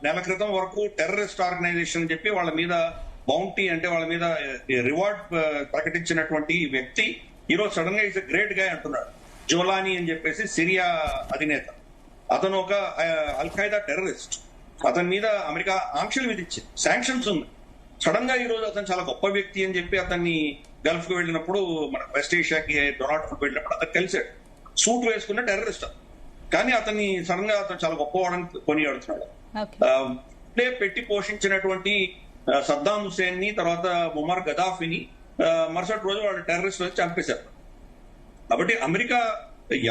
నెల క్రితం వరకు టెర్రరిస్ట్ ఆర్గనైజేషన్ చెప్పి వాళ్ళ మీద బౌంటీ, అంటే వాళ్ళ మీద రివార్డ్ ప్రకటించినటువంటి వ్యక్తి ఈరోజు సడన్ గా ఇస్ గ్రేట్ గా అంటున్నాడు. జోలానీ అని చెప్పేసి సిరియా అధినేత, అతను ఒక అల్-ఖైదా టెర్రరిస్ట్. అతని మీద అమెరికా ఆంక్షలు విధించింది, శాంక్షన్స్ ఉన్నాయి. సడన్ గా ఈ రోజు అతను చాలా గొప్ప వ్యక్తి అని చెప్పి అతన్ని గల్ఫ్ కు వెళ్ళినప్పుడు, మన వెస్ట్ ఏషియాకి డొనాల్డ్ ట్రంప్ వెళ్ళినప్పుడు అతను కలిశాడు. సూట్ వేసుకున్న టెర్రరిస్ట్, కానీ అతన్ని సడన్ గా అతను చాలా గొప్పవాడని కొనియాడుతున్నాడు. పెట్టి పోషించినటువంటి సద్దాం హుసేన్ ని, తర్వాత ముమ్మర్ గదాఫీని మరుసటి రోజు వాళ్ళు టెర్రరిస్ట్ వచ్చి చంపేశారు. కాబట్టి అమెరికా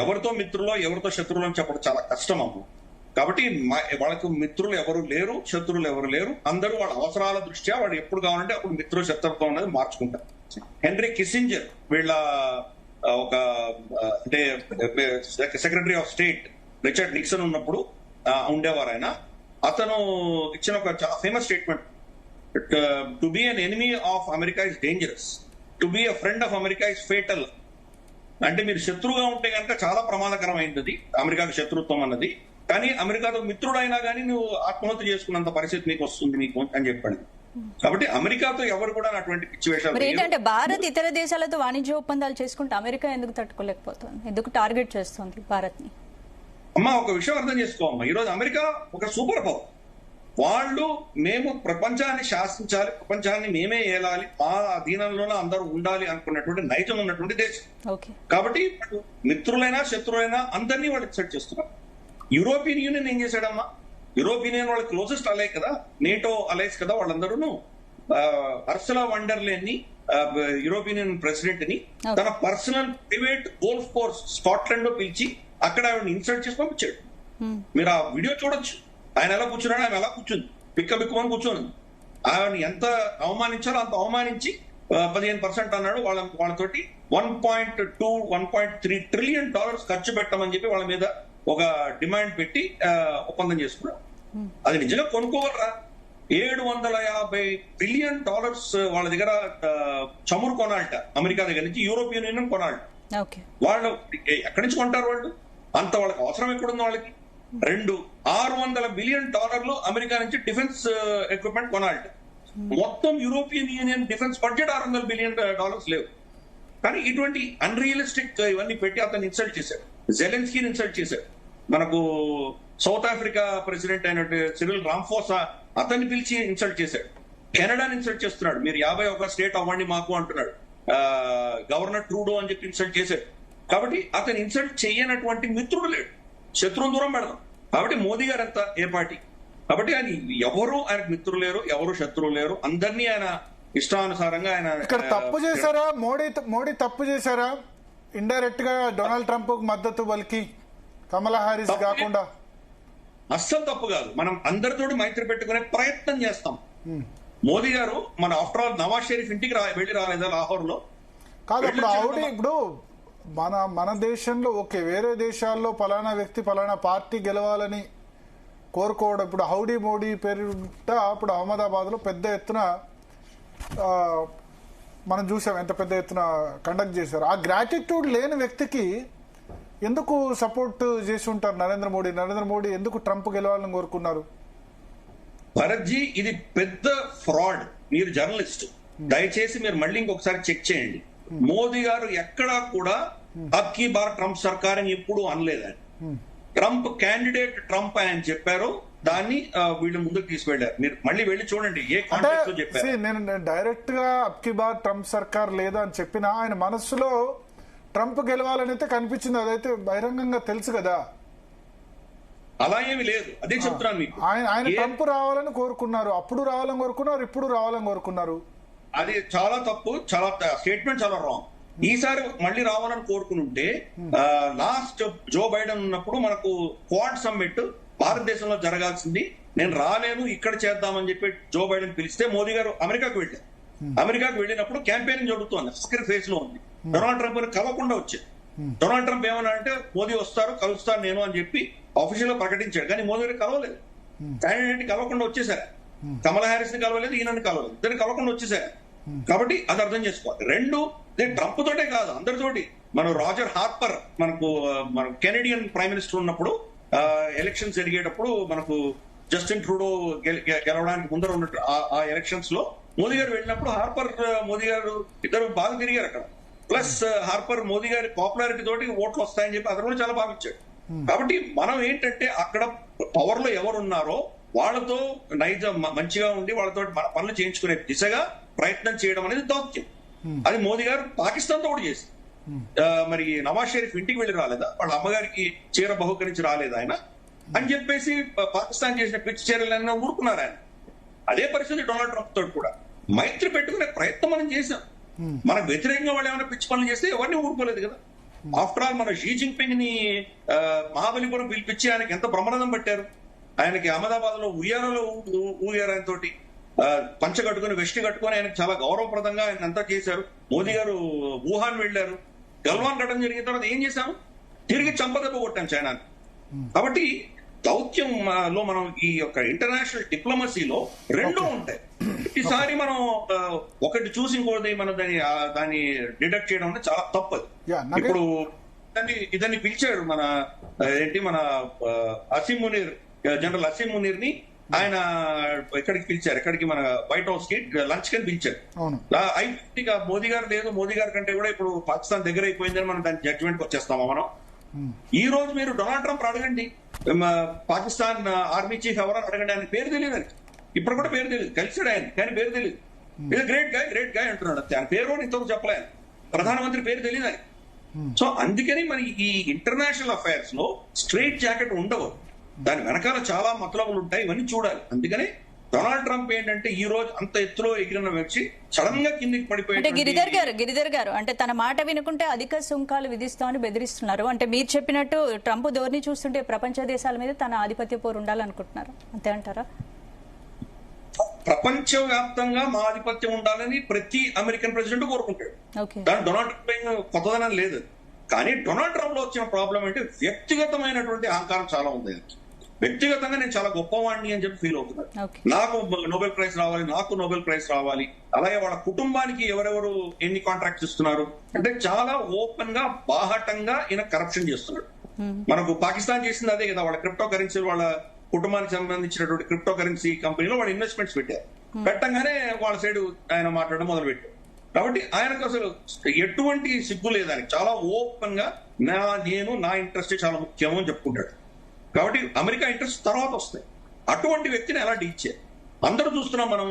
ఎవరితో మిత్రులో ఎవరితో శత్రువులు అని చెప్పడం చాలా కష్టం అమ్మ. కాబట్టి వాళ్ళకు మిత్రులు ఎవరు లేరు, శత్రువులు ఎవరు లేరు. అందరూ వాళ్ళ అవసరాల దృష్ట్యా వాడు ఎప్పుడు కావాలంటే అప్పుడు మిత్రులు శత్రుత్వం అనేది మార్చుకుంటారు. హెన్రీ కిస్సింజర్ వీళ్ళ ఒక అంటే secretary of state Richard Nixon ఉన్నప్పుడు ఉండేవారు ఆయన. అతను ఇచ్చిన ఒక చాలా famous statement, to be an enemy of America is dangerous, to be a friend of America is fatal. అంటే మీరు శత్రువుగా ఉంటే కనుక చాలా ప్రమాదకరమైనది అమెరికాకు శత్రుత్వం అన్నది. కానీ అమెరికాతో మిత్రుడైనా కానీ నువ్వు ఆత్మహత్య చేసుకున్నంత పరిస్థితి నీకు వస్తుంది నీకు అని చెప్పండి. కాబట్టి అమెరికాతో ఎవరు కూడా అటువంటి సిచ్యువేషన్. ఏంటంటే భారత్ ఇతర దేశాలతో వాణిజ్య ఒప్పందాలు చేసుకుంటే అమెరికా ఎందుకు తట్టుకోలేకపోతుంది, ఎందుకు టార్గెట్ చేస్తుంది భారత్ ని? అమ్మా ఒక విషయం అర్థం చేసుకోమ్మా, ఈ రోజు అమెరికా ఒక సూపర్ పవర్. వాళ్ళు మేము ప్రపంచాన్ని శాసించాలి, ప్రపంచాన్ని మేమే ఏలాలి, మా అధీనంలోనే అందరూ ఉండాలి అనుకున్నటువంటి నైజం ఉన్నటువంటి దేశం. కాబట్టి మిత్రులైనా శత్రులైనా అందరినీ వాళ్ళు ఎక్సెప్ట్ చేస్తున్నారు. యూరోపియన్ యూనియన్ ఏం చేశాడమ్మా, యూరోపియన్ యూనియన్ వాళ్ళ క్లోజెస్ట్ అలై కదా, నేటో అలైస్ కదా వాళ్ళందరూ. అర్సులా వండర్లేన్ ని, యూరోపియన్ యూనియన్ ప్రెసిడెంట్ ని తన personal private golf course Scotland లో పిలిచి అక్కడ ఆవిడ ఇన్సల్ట్ చేసి పంపించాడు. మీరు ఆ వీడియో చూడొచ్చు. ఆయన ఎలా కూర్చున్నాడు, ఆమె ఎలా కూర్చుంది, బిక్కమని కూర్చొని ఆయన ఎంత అవమానించాలో అంత అవమానించి 15% అన్నాడు. వాళ్ళతోటి $1.3 ట్రిలియన్ ఖర్చు పెట్టమని చెప్పి వాళ్ళ మీద ఒక డిమాండ్ పెట్టి ఒప్పందం చేసుకున్నాడు. అది నిజంగా కొనుక్కోగలరా? $750 బిలియన్ వాళ్ళ దగ్గర చమురు కొనాలట అమెరికా దగ్గర నుంచి, యూరోపియన్ యూనియన్ కొనాలి. ఓకే. వాళ్ళు ఎక్కడి నుంచి కొంటారు? వాళ్ళు అంత వాళ్ళకి అవసరం ఎక్కడుంది వాళ్ళకి? 600 బిలియన్ డాలర్లు అమెరికా నుంచి డిఫెన్స్ ఎక్విప్మెంట్ కొనాలి. మొత్తం European union defence budget 600 billion dollars లేవు. కానీ ఇటువంటి అన్రియలిస్టిక్ ఇవన్నీ పెట్టి అతను ఇన్సల్ట్ చేశాడు. జెలెన్స్కీని ఇన్సల్ట్ చేశాడు. మనకు సౌత్ ఆఫ్రికా ప్రెసిడెంట్ అయినట్టు సిరిల్ రాంఫోసా అతన్ని పిలిచి ఇన్సల్ట్ చేశాడు. కెనడాని ఇన్సల్ట్ చేస్తున్నాడు. మీరు 51 స్టేట్ అవ్వండి మాకు అంటున్నాడు. గవర్నర్ ట్రూడో అని చెప్పి ఇన్సల్ట్ చేశాడు. కాబట్టి అతను ఇన్సల్ట్ చేయనటువంటి మిత్రుడు లేడు. శత్రువుని దూరం పెడదాం. కాబట్టి మోదీ గారు అంతా ఏ పార్టీ? కాబట్టి ఆయన ఎవరు ఆయనకు మిత్రులు లేరు, ఎవరు శత్రువులు లేరు. అందరినీ ఆయన ఇష్టానుసారంగా ఆయన ఇక్కడ తప్పు చేశారా? మోడీ తప్పు చేశారా? ఇండైరెక్ట్ గా డొనాల్డ్ ట్రంప్ మద్దతు పలికి కమలా హారిస్ కాకుండా? అస్సలు తప్పు కాదు. మనం అందరితోటి మైత్రి పెట్టుకునే ప్రయత్నం చేస్తాం. మోదీ గారు మన ఆఫ్టర్ ఆల్ నవాజ్ షరీఫ్ ఇంటికి వెళ్ళి రాలేదా లాహోర్ లో? కాదు, ఇప్పుడు మన దేశంలో ఓకే, వేరే దేశాల్లో పలానా వ్యక్తి పలానా పార్టీ గెలవాలని కోరుకోవడం. ఇప్పుడు హౌడీ మోడీ పేరిట అప్పుడు అహ్మదాబాద్ లో పెద్ద ఎత్తున మనం చూసాం, ఎంత పెద్ద ఎత్తున కండక్ట్ చేశారు. ఆ గ్రాటిట్యూడ్ లేని వ్యక్తికి ఎందుకు సపోర్ట్ చేసి ఉంటారు నరేంద్ర మోడీ ఎందుకు ట్రంప్ గెలవాలని కోరుకున్నారు? భరత్జీ, ఇది పెద్ద ఫ్రాడ్. మీరు జర్నలిస్ట్, దయచేసి మీరు మళ్ళీ ఇంకొకసారి చెక్ చేయండి. మోదీ గారు ఎక్కడా కూడా అబ్ కీ బార్ ట్రంప్ సర్కార్ అని ఎప్పుడు అనలేదని. ట్రంప్ క్యాండిడేట్ ట్రంప్ అని చెప్పారు. దాన్ని వీళ్ళు ముందుకు తీసుకెళ్లారు. మీరు మళ్ళీ వెళ్ళి చూడండి ఏ కాంటెక్స్ట్ లో చెప్పారు. నేను డైరెక్ట్ గా అబ్ కీ బార్ ట్రంప్ సర్కార్ లేదా అని చెప్పినా ఆయన మనస్సులో ట్రంప్ గెలవాలని అయితే కనిపించింది. అదైతే బహిరంగంగా తెలుసు కదా. అలా ఏమి లేదు, అదే చెప్తున్నాను మీకు. ఆయన ట్రంప్ రావాలని కోరుకున్నారు, అప్పుడు రావాలని కోరుకున్నారు, ఇప్పుడు రావాలని కోరుకున్నారు. అది చాలా తప్పు. చాలా స్టేట్మెంట్ చాలా రాంగ్. ఈసారి మళ్ళీ రావాలని కోరుకుని ఉంటే లాస్ట్ జో బైడెన్ ఉన్నప్పుడు మనకు క్వాడ్ సమ్మిట్ భారతదేశంలో జరగాల్సింది. నేను రాలేను, ఇక్కడ చేద్దామని చెప్పి జో బైడెన్ పిలిస్తే మోదీ గారు అమెరికాకు వెళ్ళారు. అమెరికాకు వెళ్ళినప్పుడు క్యాంపెయినింగ్ జరుగుతుంది, ఫస్ట్ ఫేజ్ లో ఉంది. డొనాల్డ్ ట్రంప్ కలవకుండా వచ్చారు. డొనాల్డ్ ట్రంప్ ఏమన్నా అంటే మోదీ వస్తారు, కలుస్తారు నేను అని చెప్పి ఆఫీషియల్ గా ప్రకటించాడు. కానీ మోదీ గారు కలవలేదు. క్యాండిడేట్ కలవకుండా వచ్చేసారు. కమలా హ్యారిస్ ని కలవలేదు, ఈయనని కలవలేదు, ఇద్దరిని కలవకుండా వచ్చేసారు. కాబట్టి అది అర్థం చేసుకోవాలి. రెండు, ట్రంప్ తోటే కాదు అందరితోటి. మనం రాజర్ హార్పర్ మన కెనడియన్ ప్రైమ్ మినిస్టర్ ఉన్నప్పుడు ఎలక్షన్స్ జరిగేటప్పుడు మనకు జస్టిన్ ట్రూడో గెలవడానికి ముందర ఉన్నట్టు ఆ ఎలక్షన్స్ లో మోదీ గారు వెళ్ళినప్పుడు హార్పర్ మోదీ గారు ఇద్దరు బాగా తిరిగారు అక్కడ. ప్లస్ హార్పర్ మోదీ గారి పాపులారిటీ తోటి ఓట్లు వస్తాయని చెప్పి అతను కూడా చాలా బాగా ఇచ్చాడు. కాబట్టి మనం ఏంటంటే అక్కడ పవర్ లో ఎవరున్నారో వాళ్ళతో నైజం మంచిగా ఉండి వాళ్ళతో మన పనులు చేయించుకునే దిశగా ప్రయత్నం చేయడం అనేది దౌత్యం. అది మోదీ గారు పాకిస్తాన్ తో కూడా చేసింది. మరి నవాజ్ షరీఫ్ ఇంటికి వెళ్ళి రాలేదా? వాళ్ళ అమ్మగారికి చీర బహుకరించి రాలేదా ఆయన అని చెప్పేసి పాకిస్తాన్ చేసిన పిచ్చి చీరలన్నీ ఊరుకున్నారు ఆయన. అదే పరిస్థితి డొనాల్డ్ ట్రంప్ తోటి కూడా మైత్రి పెట్టుకునే ప్రయత్నం మనం చేశాం. మనకు వ్యతిరేకంగా వాళ్ళు ఏమైనా పిచ్చి పనులు చేస్తే ఎవరిని ఊరుకోలేదు కదా. ఆఫ్టర్ ఆల్ మన షీ జిన్పింగ్ ని మహాబలిపురం పిలిపించి ఆయనకి ఎంత బ్రహ్మరథం పట్టారు. ఆయనకి అహ్మదాబాద్ లో ఉయ్యాలలో ఊగారు. ఆయన తోటి పంచ కట్టుకుని వెస్ట్ కట్టుకుని ఆయనకు చాలా గౌరవప్రదంగా ఆయన అంతా చేశారు. మోదీ గారు వుహాన్ వెళ్లారు. గల్వాన్ ఘటన జరిగిన తర్వాత ఏం చేశాము? తిరిగి చంపదెబ్బ కొట్టాం చైనాని. కాబట్టి దౌత్యంలో మనం ఈ యొక్క ఇంటర్నేషనల్ డిప్లొమసీలో రెండూ ఉంటాయి. ఈసారి మనం ఒకటి చూసి ఇంకోటి మనం దాన్ని డిడక్ట్ చేయడం అంటే చాలా తప్పదు. ఇప్పుడు ఇదని పిలిచాడు మన అసీం మునీర్, జనరల్ అసీం మునీర్ ని ఆయన ఎక్కడికి పిలిచారు, ఎక్కడికి మన వైట్ హౌస్ కి లంచ్ కి పిలిచారు. అయితే మోదీ గారు లేదు, మోదీ గారి కంటే కూడా ఇప్పుడు పాకిస్తాన్ దగ్గర అయిపోయిందని మనం దాని జడ్జిమెంట్ వచ్చేస్తామా మనం? ఈ రోజు మీరు డొనాల్డ్ ట్రంప్ అడగండి, పాకిస్తాన్ ఆర్మీ చీఫ్ ఎవరని అడగండి, ఆయన పేరు తెలియదు. అని ఇప్పుడు కూడా పేరు తెలియదు. కలిసాడు ఆయన, కానీ పేరు తెలియదు. ఇది గ్రేట్ గాయ్ అంటున్నాడు. ఆయన పేరు ఇంతవరకు చెప్పలేదు. ప్రధానమంత్రి పేరు తెలియదు అని. సో అందుకని మరి ఈ ఇంటర్నేషనల్ అఫైర్స్ లో స్ట్రైట్ జాకెట్ ఉండవు. దాని వెనకాల చాలా మతలబులు ఉంటాయి. ఇవన్నీ చూడాలి. అందుకని డొనాల్డ్ ట్రంప్ ఏంటంటే ఈ రోజు అంత ఎత్తులో ఎగిరిన వ్యక్తి సడన్ గా కిందికి పడిపోయి. గిరిధర్ గారు అంటే తన మాట వినుకుంటే అధిక సుంకాలు విధిస్తామని బెదిరిస్తున్నారు. అంటే మీరు చెప్పినట్టు ట్రంప్ ధోరణి చూస్తుంటే ప్రపంచ దేశాల మీద తన ఆధిపత్య పోరు ఉండాలనుకుంటున్నారు, అంతే అంటారా? ప్రపంచ వ్యాప్తంగా మా ఆధిపత్యం ఉండాలని ప్రతి అమెరికన్ ప్రెసిడెంట్ కోరుకుంటాడు. దాని డొనాల్డ్ ట్రంప్ కొత్తదనం లేదు. కానీ డొనాల్డ్ ట్రంప్ లో వచ్చిన ప్రాబ్లం అంటే వ్యక్తిగతమైనటువంటి అహంకారం చాలా ఉంది. వ్యక్తిగతంగా నేను చాలా గొప్పవాడిని అని చెప్పి ఫీల్ అవుతున్నాడు. Okay. నాకు నోబెల్ ప్రైజ్ రావాలి, నాకు నోబెల్ ప్రైజ్ రావాలి. అలాగే వాళ్ళ కుటుంబానికి ఎవరెవరు ఎన్ని కాంట్రాక్ట్స్ ఇస్తున్నారు అంటే చాలా ఓపెన్ గా బాహటంగా ఈయన కరప్షన్ చేస్తున్నాడు. మనకు పాకిస్తాన్ చేసింది అదే కదా, వాళ్ళ క్రిప్టో కరెన్సీ, వాళ్ళ కుటుంబానికి సంబంధించినటువంటి క్రిప్టో కరెన్సీ కంపెనీలో వాళ్ళు ఇన్వెస్ట్మెంట్స్ పెట్టారు. పెట్టంగానే వాళ్ళ సైడ్ ఆయన మాట్లాడడం మొదలు పెట్టారు. కాబట్టి ఆయనకు అసలు ఎటువంటి సిగ్గు లేదని చాలా ఓపెన్ గా నా ఇంట్రెస్ట్ చాలా ముఖ్యం అని చెప్పుకుంటాడు. కాబట్టి అమెరికా ఇంట్రెస్ట్ తర్వాత వస్తాయి. అటువంటి వ్యక్తిని ఎలా డీల్ చేయాలి అందరూ చూస్తున్నాం మనం.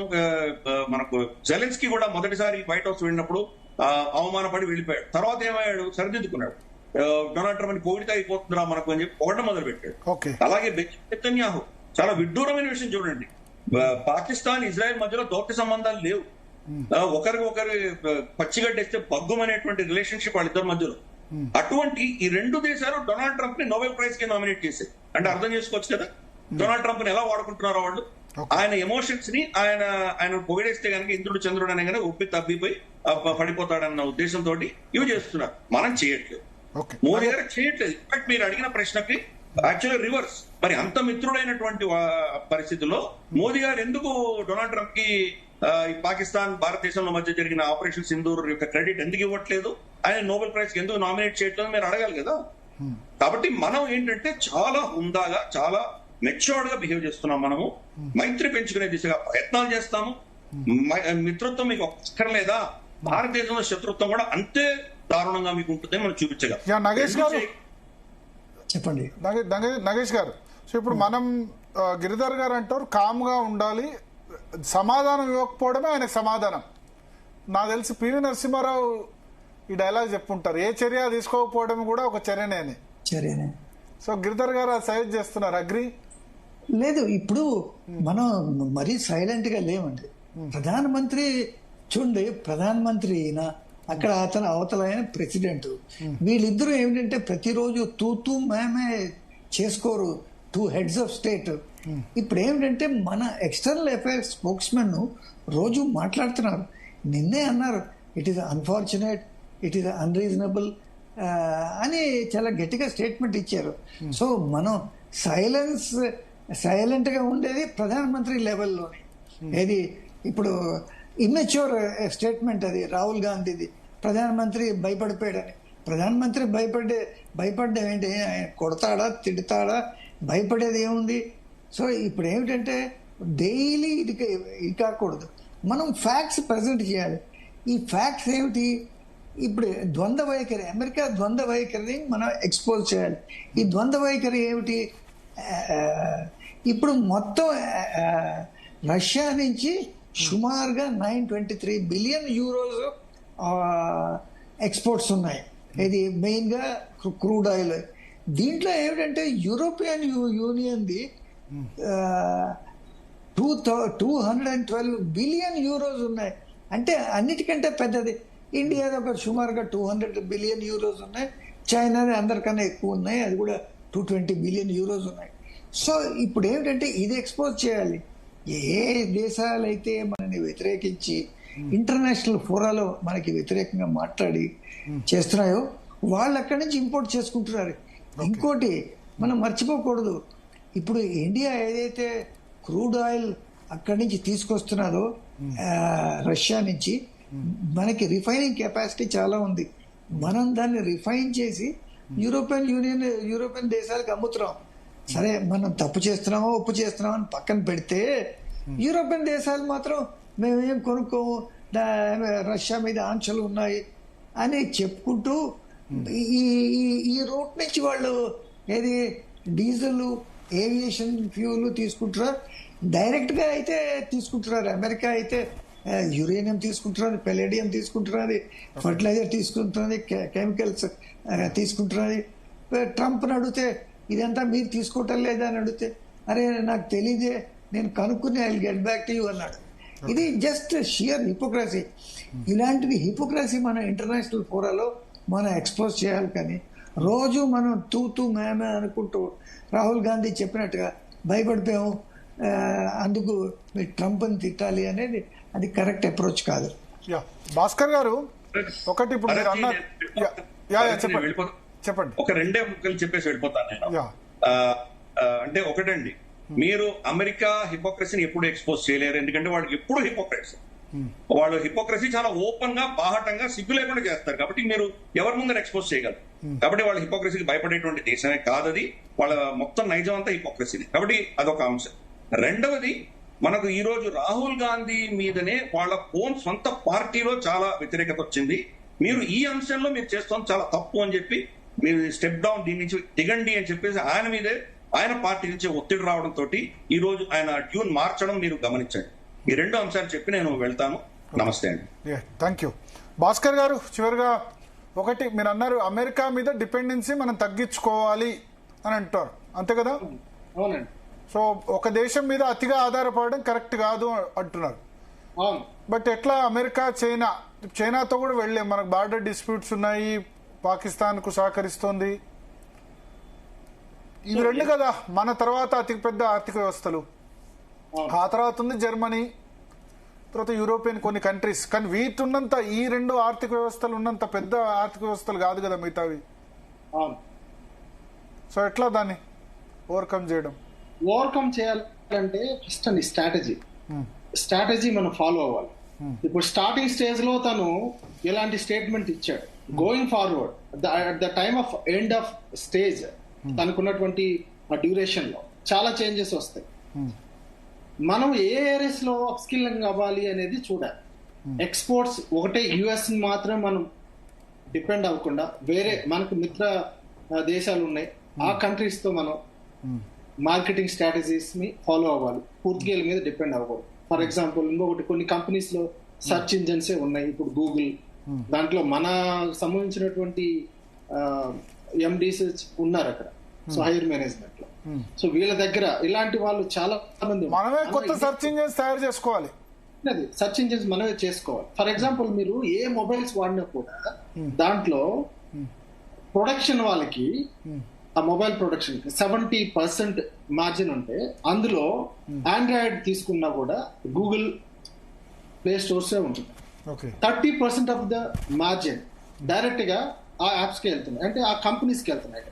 మనకు జెలెన్స్కీ కూడా మొదటిసారి వైట్ హౌస్ వెళ్ళినప్పుడు అవమానపడి వెళ్ళిపోయాడు. తర్వాత ఏమయ్యాడు, సరిదిద్దుకున్నాడు. డొనాల్డ్ ట్రంప్ పొగిడితే అయిపోతుందిరా మనకు అని చెప్పి పొగడం మొదలు పెట్టాడు. అలాగే నెతన్యాహు చాలా విడ్డూరమైన విషయం చూడండి, పాకిస్తాన్ ఇజ్రాయెల్ మధ్యలో దౌత్య సంబంధాలు లేవు. ఒకరి పచ్చిగడ్డేస్తే బగ్గుమనేటువంటి రిలేషన్షిప్ వాళ్ళిద్దరి మధ్యలో. అటువంటి ఈ రెండు దేశాలు డొనాల్డ్ ట్రంప్ ని నోబెల్ ప్రైజ్ కి నామినేట్ చేశాయి. అంటే అర్థం చేసుకోవచ్చు కదా డొనాల్డ్ ట్రంప్ ని ఎలా వాడుకుంటున్నారో వాళ్ళు. ఆయన ఎమోషన్స్ ని ఆయన పొగిడేస్తే కనుక ఇంద్రుడు చంద్రుడు అనే కనుక ఉప్పి తప్పిపోయి పడిపోతాడన్న ఉద్దేశంతో ఇవి చేస్తున్నారు. మనం చేయట్లేదు, మోదీ గారు చేయట్లేదు. ఇన్ఫాక్ట్ మీరు అడిగిన ప్రశ్నకి యాక్చువల్లీ రివర్స్. మరి అంత మిత్రుడైనటువంటి పరిస్థితుల్లో మోదీ గారు ఎందుకు డొనాల్డ్ ట్రంప్ కి పాకిస్తాన్ భారతదేశంలో మధ్య జరిగిన ఆపరేషన్ సింధూర్ యొక్క క్రెడిట్ ఎందుకు ఇవ్వట్లేదు, ఆయన నోబెల్ ప్రైజ్ కి ఎందుకు నామినేట్ చేయట్లేదు మీరు అడగాలి కదా. కాబట్టి మనం ఏంటంటే చాలా హుందాగా చాలా మెచ్యూర్డ్ గా బిహేవ్ చేస్తున్నాం. మనము మైత్రి పెంచుకునే దిశగా ప్రయత్నాలు చేస్తాము. మిత్రత్వం మీకు అక్కర్లేదా, భారతదేశంలో శత్రుత్వం కూడా అంతే దారుణంగా మీకు ఉంటుంది మనం చూపించగలం. నగేష్ గారు చెప్పండి. నగేష్ గారు, సో ఇప్పుడు మనం గిరిధర్ గారు అంటారు కామ్ గా ఉండాలి, సమాధానం ఇవ్వకపోవడమే ఆయనకు సమాధానం. నాకు తెలిసి పివి నరసింహారావు ఈ డైలాగ్ చెప్పుంటారు, ఏ చర్య తీసుకోకపోవడం కూడా ఒక చర్యనే. సో గిరిధర్ గారు అది సజెస్ట్ చేస్తున్నారు, అగ్రి? లేదు, ఇప్పుడు మనం మరీ సైలెంట్ గా లేమండి. ప్రధానమంత్రి చూడండి, ప్రధానమంత్రి అయినా అక్కడ అతను అవతల ఆయన ప్రెసిడెంట్, వీళ్ళిద్దరూ ఏమిటంటే ప్రతిరోజు తూతూ మేమే చేసుకోరు, టూ హెడ్స్ ఆఫ్ స్టేట్. ఇప్పుడు ఏమిటంటే మన ఎక్స్టర్నల్ అఫైర్స్ స్పోక్స్ మెన్ రోజు మాట్లాడుతున్నారు. నిన్నే అన్నారు it is unfortunate, it is unreasonable అని చాలా గట్టిగా స్టేట్మెంట్ ఇచ్చారు. సో మనం సైలెంట్ గా ఉండేది ప్రధానమంత్రి లెవెల్లోనే. ఏది ఇప్పుడు ఇమ్మెచ్యూర్ స్టేట్మెంట్ అది రాహుల్ గాంధీది, ప్రధానమంత్రి భయపడిపోయాడని. ప్రధానమంత్రి భయపడ్డా ఏంటి, ఆయన కొడతాడా తిడతాడా, భయపడేది ఏముంది? సో ఇప్పుడు ఏమిటంటే డైలీ ఇది కాకూడదు, మనం ఫ్యాక్ట్స్ ప్రజెంట్ చేయాలి. ఈ ఫ్యాక్ట్స్ ఏమిటి, ఇప్పుడు ద్వంద్వ వైఖరి, అమెరికా ద్వంద్వ వైఖరిని మనం ఎక్స్పోజ్ చేయాలి. ఈ ద్వంద్వ వైఖరి ఏమిటి, ఇప్పుడు మొత్తం రష్యా నుంచి సుమారుగా 923 బిలియన్ యూరోస్ ఎక్స్పోర్ట్స్ ఉన్నాయి. ఇది మెయిన్గా క్రూడ్ ఆయిల్. దీంట్లో ఏమిటంటే యూరోపియన్ యూనియన్ది 212 బిలియన్ యూరోస్ ఉన్నాయి. అంటే అన్నిటికంటే పెద్దది. ఇండియాది ఒక సుమారుగా 200 బిలియన్ యూరోస్ ఉన్నాయి. చైనాది అందరికన్నా ఎక్కువ ఉన్నాయి, అది కూడా 220 బిలియన్ యూరోస్ ఉన్నాయి. సో ఇప్పుడు ఏమిటంటే ఇది ఎక్స్పోజ్ చేయాలి. ఏ దేశాలైతే మనని వ్యతిరేకించి ఇంటర్నేషనల్ ఫోరాలో మనకి వ్యతిరేకంగా మాట్లాడి చేస్తున్నాయో వాళ్ళు అక్కడి నుంచి ఇంపోర్ట్ చేసుకుంటున్నారు. ఇంకోటి మనం మర్చిపోకూడదు, ఇప్పుడు ఇండియా ఏదైతే క్రూడ్ ఆయిల్ అక్కడి నుంచి తీసుకొస్తున్నదో రష్యా నుంచి, మనకి రిఫైనింగ్ కెపాసిటీ చాలా ఉంది. మనం దాన్ని రిఫైన్ చేసి యూరోపియన్ దేశాలకు అమ్ముతున్నాం. సరే మనం తప్పు చేస్తున్నామో ఒప్పు చేస్తున్నామో అని పక్కన పెడితే, యూరోపియన్ దేశాలు మాత్రం మేమేం కొనుక్కోము, రష్యా మీద ఆంక్షలు ఉన్నాయి అని చెప్పుకుంటూ ఈ రూట్ నుంచి వాళ్ళు ఏది డీజిల్ ఏవియేషన్ ఫ్యూల్ తీసుకుంటున్నారు. డైరెక్ట్గా అయితే తీసుకుంటున్నారు. అమెరికా అయితే యురేనియం తీసుకుంటున్నది, పెలేడియం తీసుకుంటున్నది, ఫర్టిలైజర్ తీసుకుంటున్నది, కెమికల్స్ తీసుకుంటున్నది. ట్రంప్ని అడిగితే ఇదంతా మీరు తీసుకోవటం లేదా అని అడిగితే, అరే నాకు తెలియదే, నేను కనుక్కుని I will get back to you అన్నాడు. ఇది జస్ట్ షియర్ హిపోక్రసీ. ఇలాంటిది హిపోక్రసీ మన ఇంటర్నేషనల్ ఫోరాలో మనం ఎక్స్పోజ్ చేయాలి. కానీ రోజు మనం తూ మేమే అనుకుంటూ రాహుల్ గాంధీ చెప్పినట్టుగా భయపడిపోయాము, అందుకు మీరు ట్రంప్ని తిట్టాలి అనేది అది కరెక్ట్ అప్రోచ్ కాదు. భాస్కర్ గారు, ఒకటి ఇప్పుడు మీరు అన్నారు, చెప్పండి. ఒక రెండే ముక్కలు చెప్పేసి వెళ్ళిపోతాను నేను. అంటే ఒకటండి, మీరు అమెరికా హిపోక్రసీని ఎప్పుడు ఎక్స్పోజ్ చేయలేరు, ఎందుకంటే వాళ్ళకి ఎప్పుడు హిపోక్రసీ. వాళ్ళు హిపోక్రసీ చాలా ఓపెన్ గా బాహటంగా సిగ్గు లేకుండా చేస్తారు, కాబట్టి మీరు ఎవరి ముందర ఎక్స్పోజ్ చేయగలరు. కాబట్టి వాళ్ళ హిపోక్రసీకి భయపడేటువంటి దేశమే కాదది, వాళ్ళ మొత్తం నైజం అంతా హిపోక్రసీని. కాబట్టి అదొక అంశం. రెండవది, మనకు ఈ రోజు రాహుల్ గాంధీ మీదనే వాళ్ళ ఓన్ సొంత పార్టీలో చాలా వ్యతిరేకత వచ్చింది. మీరు ఈ అంశంలో మీరు చేస్తాం చాలా తప్పు అని చెప్పి మీరు స్టెప్ డౌన్, దీని నుంచి దిగండి అని చెప్పేసి ఆయన మీదే, ఆయన పార్టీ నుంచి ఒత్తిడి రావడంతో ఈ రోజు ఆయన ట్యూన్ మార్చడం మీరు గమనించండి. ఈ రెండు అంశాలు చెప్పి నేను వెళ్తాను. నమస్తే అండి. Thank you. భాస్కర్ గారు, చివరిగా ఒకటి మీరు అన్నారు, అమెరికా మీద డిపెండెన్సీ మనం తగ్గించుకోవాలి అని అంటారు, అంతే కదా? అవునండి. సో ఒక దేశం మీద అతిగా ఆధారపడడం కరెక్ట్ కాదు అంటున్నారు. అవును. బట్ ఎట్లా అమెరికా, చైనాతో కూడా వెళ్ళే, మనకు బార్డర్ డిస్ప్యూట్స్ ఉన్నాయి, పాకిస్తాన్ కు సహకరిస్తోంది. ఇవి రెండు కదా మన తర్వాత అతిపెద్ద ఆర్థిక వ్యవస్థలు. ఆ తర్వాత ఉంది జర్మనీ, తర్వాత యూరోపియన్ కొన్ని కంట్రీస్. కానీ వీటిన్నంత, ఈ రెండు ఆర్థిక వ్యవస్థలు ఉన్నంత పెద్ద ఆర్థిక వ్యవస్థలు కాదు కదా మిగతావి. సో ఎట్లా దాన్ని ఓవర్కమ్ చేయాలంటే ఫస్ట్ అండి స్ట్రాటజీ మనం ఫాలో అవ్వాలి. ఇప్పుడు స్టార్టింగ్ స్టేజ్ లో తను ఎలాంటి స్టేట్మెంట్ ఇచ్చాడు, going forward at the time of end of stage తనకున్నటువంటి డ్యూరేషన్ లో చాలా చేంజెస్ వస్తాయి. మనం ఏ ఏరియాస్ లో అప్స్కిల్లింగ్ అవ్వాలి అనేది చూడాలి. ఎక్స్పోర్ట్స్ ఒకటే యుఎస్ మాత్రమే మనం డిపెండ్ అవ్వకుండా వేరే మనకు మిత్ర దేశాలు ఉన్నాయి, ఆ కంట్రీస్ తో మనం మార్కెటింగ్ స్ట్రాటజీస్ ని ఫాలో అవ్వాలి, పూర్తిగా మీద డిపెండ్ అవ్వకూడదు. ఫర్ ఎగ్జాంపుల్ ఇంకొకటి, కొన్ని కంపెనీస్ లో సెర్చ్ ఇంజిన్స్ ఉన్నాయి. ఇప్పుడు గూగుల్, దాంట్లో మన సంబంధించినటువంటి ఎండీస్ ఉన్నారు అక్కడ, సో హైయర్ మేనేజ్మెంట్ లో. సో వీళ్ళ దగ్గర ఇలాంటి వాళ్ళు చాలా మంది, మనమే కొత్త సెర్చ్ ఇంజిన్స్ తయారు చేసుకోవాలి, సెర్చ్ ఇంజిన్స్ మనమే చేసుకోవాలి. ఫర్ ఎగ్జాంపుల్ మీరు ఏ మొబైల్స్ వాడినా కూడా దాంట్లో ప్రొడక్షన్ వాళ్ళకి, ఆ మొబైల్ ప్రొడక్షన్ 70% మార్జిన్ ఉంటే, అందులో ఆండ్రాయిడ్ తీసుకున్నా కూడా గూగుల్ ప్లే స్టోర్స్ ఉంటుంది. 30% ఆఫ్ ద మార్జిన్ డైరెక్ట్ గా ఆ యాప్స్ కి వెళ్తున్నాయి, అంటే ఆ కంపెనీస్ కి వెళ్తున్నాయి.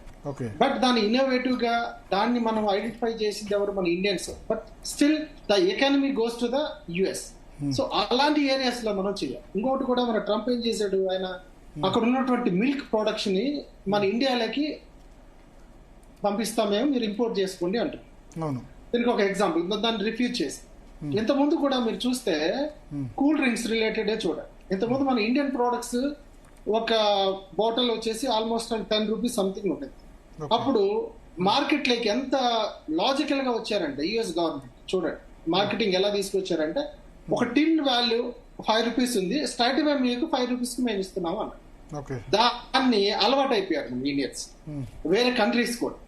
బట్ దాన్ని ఇన్నోవేటివ్ గా దాన్ని మనం ఐడెంటిఫై చేసింది ఎవరు? మన Indians. But still the economy goes to the US. So అలాంటి ఏరియాస్ లో మనం చేయాలి. ఇంకొకటి కూడా మన ట్రంప్ ఏం చేశాడు, ఆయన అక్కడ ఉన్నటువంటి మిల్క్ ప్రొడక్షన్ ని మన ఇండియాలోకి పంపిస్తామేమో, మీరు ఇంపోర్ట్ చేసుకోండి అంటున్నారు. దీనికి ఒక ఎగ్జాంపుల్, దాన్ని రిఫ్యూజ్ చేసి. ఇంతకుముందు కూడా మీరు చూస్తే కూల్ డ్రింక్స్ రిలేటెడ్ చూడండి, ఇంతకుముందు మన ఇండియన్ ప్రొడక్ట్స్ ఒక బాటిల్ వచ్చేసి ఆల్మోస్ట్ 10 రూపీస్ సంథింగ్ ఉంటుంది. అప్పుడు మార్కెట్ లోకి ఎంత లాజికల్ గా వచ్చారంటే యుఎస్ గవర్నమెంట్ చూడండి, మార్కెటింగ్ ఎలా తీసుకొచ్చారంటే, ఒక టిన్ వాల్యూ 5 రూపీస్ ఉంది, స్ట్రైట్ గా మీకు 5 రూపీస్ కి మేము ఇస్తున్నాము అన్నారు. దాన్ని అలవాటు అయిపోయారు మన ఇండియన్స్, వేరే కంట్రీస్ కూడా.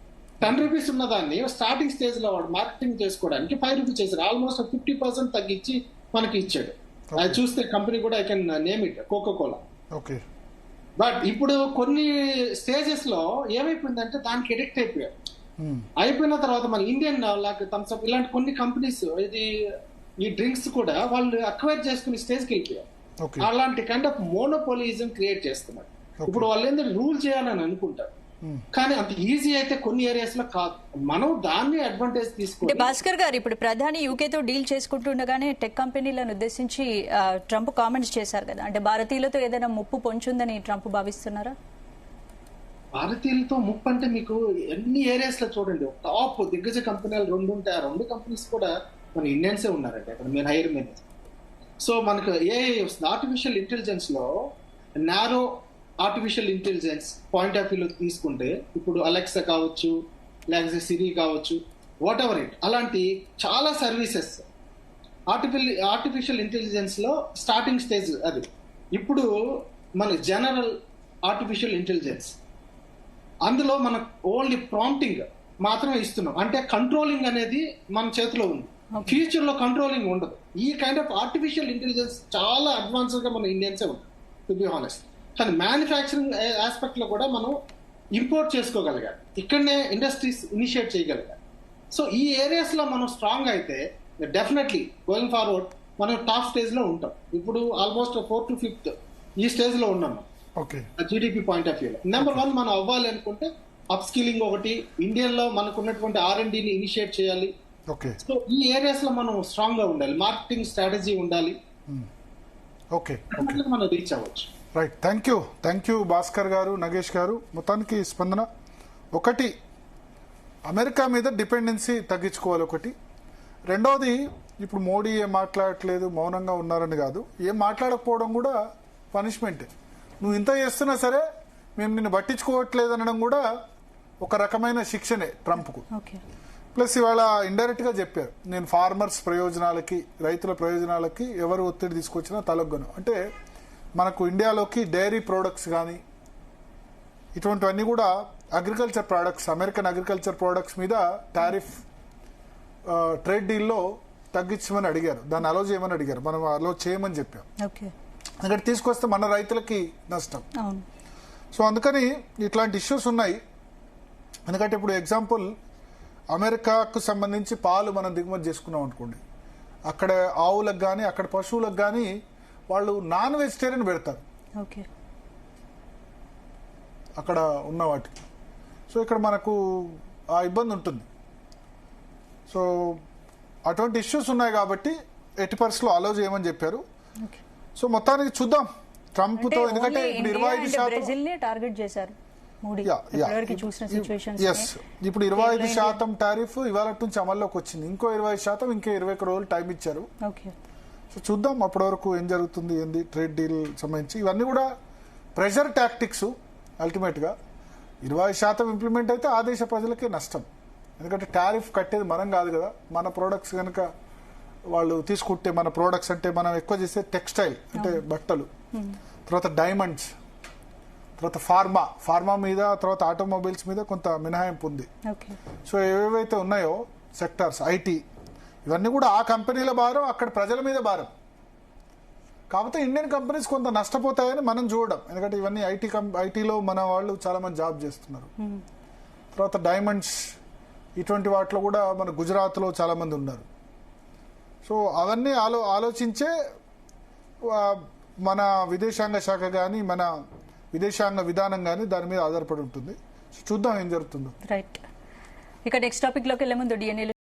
10 రూపీస్ ఉన్న దాన్ని స్టార్టింగ్ స్టేజ్ లో వాడు మార్కెటింగ్ చేసుకోవడానికి 5 రూపీస్ చేశారు. ఆల్మోస్ట్ 50% తగ్గించి మనకి ఇచ్చాడు. అది చూస్తే కంపెనీ కూడా I can name it, Coca Cola. But ఇప్పుడు కొన్ని స్టేజెస్ లో ఏమైపోయిందంటే దానికి ఎడిక్ట్ అయిపోయారు. అయిపోయిన తర్వాత మన ఇండియన్ థమ్స్అప్ ఇలాంటి కొన్ని కంపెనీస్ ఇది ఈ డ్రింక్స్ కూడా వాళ్ళు అక్వైర్ చేసుకునే స్టేజ్కి వెళ్ళిపోయారు. అలాంటి కైండ్ ఆఫ్ మోనోపోలిజం క్రియేట్ చేస్తున్నారు. ఇప్పుడు వాళ్ళు ఏంటంటే రూల్ చేయాలని అనుకుంటారు, కానీ అంత ఈజీ అయితే కొన్ని ఏరియాస్ లో కాదు. మనం దాన్ని అడ్వాంటేజ్ తీసుకుంటే. భాస్కర్ గారు, ఇప్పుడు ప్రధాని యూకేతో డీల్ చేసుకుంటుండగానే టెక్ కంపెనీలను ఉద్దేశించి ట్రంప్ కామెంట్స్ చేశారు కదా, అంటే భారతీయులతో ఏదైనా ముప్పు పొంచుందని ట్రంప్ భావిస్తున్నారా? భారతీయులతో ముప్పు అంటే మీకు ఎన్ని ఏరియాస్ లో చూడండి, టాప్ దిగ్గజ కంపెనీలు 2 ఉంటాయి. ఆ 2 కంపెనీస్ కూడా మన ఇండియన్సే ఉన్నారండి అక్కడ, మీరు హైర్ మేనేజ్. సో మనకు ఆర్టిఫిషియల్ ఇంటెలిజెన్స్ లో narrow artificial intelligence point of వ్యూలో తీసుకుంటే, ఇప్పుడు అలెక్సా కావచ్చు, లేకపోతే సిరి కావచ్చు, వాట్ ఎవర్ ఇట్, అలాంటి చాలా సర్వీసెస్ ఆర్టిఫిషియల్ ఇంటెలిజెన్స్ లో స్టార్టింగ్ స్టేజ్ అది. ఇప్పుడు మన జనరల్ ఆర్టిఫిషియల్ ఇంటెలిజెన్స్, అందులో మనం ఓన్లీ ప్రాంప్టింగ్ మాత్రమే ఇస్తున్నాం, అంటే కంట్రోలింగ్ అనేది మన చేతిలో ఉంది. ఫ్యూచర్ లో కంట్రోలింగ్ ఉండదు. ఈ కైండ్ ఆఫ్ ఆర్టిఫిషియల్ ఇంటెలిజెన్స్ చాలా అడ్వాన్స్డ్ గా మన ఇండియన్సే ఉంది, టు బి హానెస్ట్. కానీ మ్యానుఫ్యాక్చరింగ్ ఆస్పెక్ట్ లో కూడా మనం ఇంపోర్ట్ చేసుకోగలిగాలి, ఇక్కడనే ఇండస్ట్రీస్ ఇనిషియేట్ చేయగలిగాలి. సో ఈ ఏరియాస్ లో మనం స్ట్రాంగ్ అయితే డెఫినెట్లీ గోయింగ్ ఫార్వర్డ్ మనం టాప్ స్టేజ్ లో ఉంటాం. ఇప్పుడు ఆల్మోస్ట్ 4th to 5th ఈ స్టేజ్ లో ఉన్నాం జీడిపి పాయింట్ ఆఫ్ వ్యూలో. నెంబర్ 1 మనం అవ్వాలి అనుకుంటే అప్ స్కిల్లింగ్ ఒకటి, ఇండియాలో మనకు ఉన్నటువంటి R&Dని ఇనిషియేట్ చేయాలి. ఓకే సో ఈ ఏరియాస్ లో మనం స్ట్రాంగ్ గా ఉండాలి, మార్కెటింగ్ స్ట్రాటజీ ఉండాలి, ఓకే మనం రీచ్ అవ్వచ్చు. రైట్. థ్యాంక్ యూ భాస్కర్ గారు, నగేష్ గారు. మొత్తానికి స్పందన ఒకటి, అమెరికా మీద డిపెండెన్సీ తగ్గించుకోవాలి ఒకటి. రెండవది, ఇప్పుడు మోడీ ఏం మాట్లాడట్లేదు మౌనంగా ఉన్నారని కాదు, ఏం మాట్లాడకపోవడం కూడా పనిష్మెంటే. నువ్వు ఇంత చేస్తున్నా సరే మేము నిన్ను పట్టించుకోవట్లేదు అనడం కూడా ఒక రకమైన శిక్షనే ట్రంప్కు. ఓకే. ప్లస్ ఇవాళ ఇండైరెక్ట్ గా చెప్పారు, నేను ఫార్మర్స్ ప్రయోజనాలకి, రైతుల ప్రయోజనాలకి ఎవరు ఒత్తిడి తీసుకొచ్చినా తలగ్గను. అంటే మనకు ఇండియాలోకి డైరీ ప్రోడక్ట్స్ కానీ ఇటువంటివన్నీ కూడా agriculture products, American agriculture products మీద టారిఫ్ ట్రేడ్ డీల్లో తగ్గించమని అడిగారు, దాన్ని అలో చేయమని అడిగారు. మనం అలో చేయమని చెప్పాం. ఓకే. అక్కడ తీసుకొస్తే మన రైతులకి నష్టం. అవును. సో అందుకని ఇట్లాంటి ఇష్యూస్ ఉన్నాయి. ఎందుకంటే ఇప్పుడు ఎగ్జాంపుల్, అమెరికాకు సంబంధించి పాలు మనం దిగుమతి చేసుకున్నాం అనుకోండి, అక్కడ ఆవులకు కానీ అక్కడ పశువులకు కానీ వాళ్ళు నాన్ వెజిటేరియన్ పెడతారు ఓకే. అక్కడ ఉన్న వాటికి. సో ఇక్కడ మనకు ఆ ఇబ్బంది ఉంటుంది. సో అటువంటి ఇష్యూస్ ఉన్నాయి కాబట్టి ఎట్టి పరిస్థితుల్లో అలో చేయమని చెప్పారు. ఓకే. సో మొత్తానికి చూద్దాం ట్రంప్ తో, ఎందుకంటే ఇప్పుడు 25% బ్రెజిల్ ని టార్గెట్ చేశారు మోడీ. ఇప్పటివరకు చూసిన సిచువేషన్స్ ఎస్, ఇప్పుడు 25% టారిఫ్ ఇవాళ నుంచి అమల్లోకి వచ్చింది. ఇంకో 20%, ఇంకో 21 రోజులు టైం ఇచ్చారు. ఓకే. సో చూద్దాం అప్పటి వరకు ఏం జరుగుతుంది, ఏంది ట్రేడ్ డీల్ సంబంధించి. ఇవన్నీ కూడా ప్రెషర్ టాక్టిక్స్. అల్టిమేట్ గా 20% ఇంప్లిమెంట్ అయితే ఆ దేశ ప్రజలకే నష్టం. ఎందుకంటే టారిఫ్ కట్టేది మనం కాదు కదా. మన ప్రోడక్ట్స్ కనుక వాళ్ళు తీసుకుంటే, మన ప్రోడక్ట్స్ అంటే మనం ఎక్కువ చేసే టెక్స్టైల్ అంటే బట్టలు, తర్వాత డైమండ్స్, తర్వాత ఫార్మా మీద, తర్వాత ఆటోమొబైల్స్ మీద కొంత మినహాయింపు ఉంది. ఓకే. సో ఏవేవైతే ఉన్నాయో సెక్టార్స్, ఐటీ, ఇవన్నీ కూడా ఆ కంపెనీల భారం, అక్కడ ప్రజల మీద భారం. కాకపోతే ఇండియన్ కంపెనీస్ కొంత నష్టపోతాయని మనం చూడడం, ఎందుకంటే ఇవన్నీ ఐటీలో మన వాళ్ళు చాలా మంది జాబ్ చేస్తున్నారు. తర్వాత డైమండ్స్ ఇటువంటి వాటిలో కూడా మన గుజరాత్లో చాలా మంది ఉన్నారు. సో అవన్నీ ఆలోచించే మన విదేశాంగ శాఖ కానీ, మన విదేశాంగ విధానం కానీ దాని మీద ఆధారపడి ఉంటుంది. చూద్దాం ఏం జరుగుతుందో. రైట్. ఇక నెక్స్ట్ టాపిక్ లోకి వెళ్లే ముందు DNA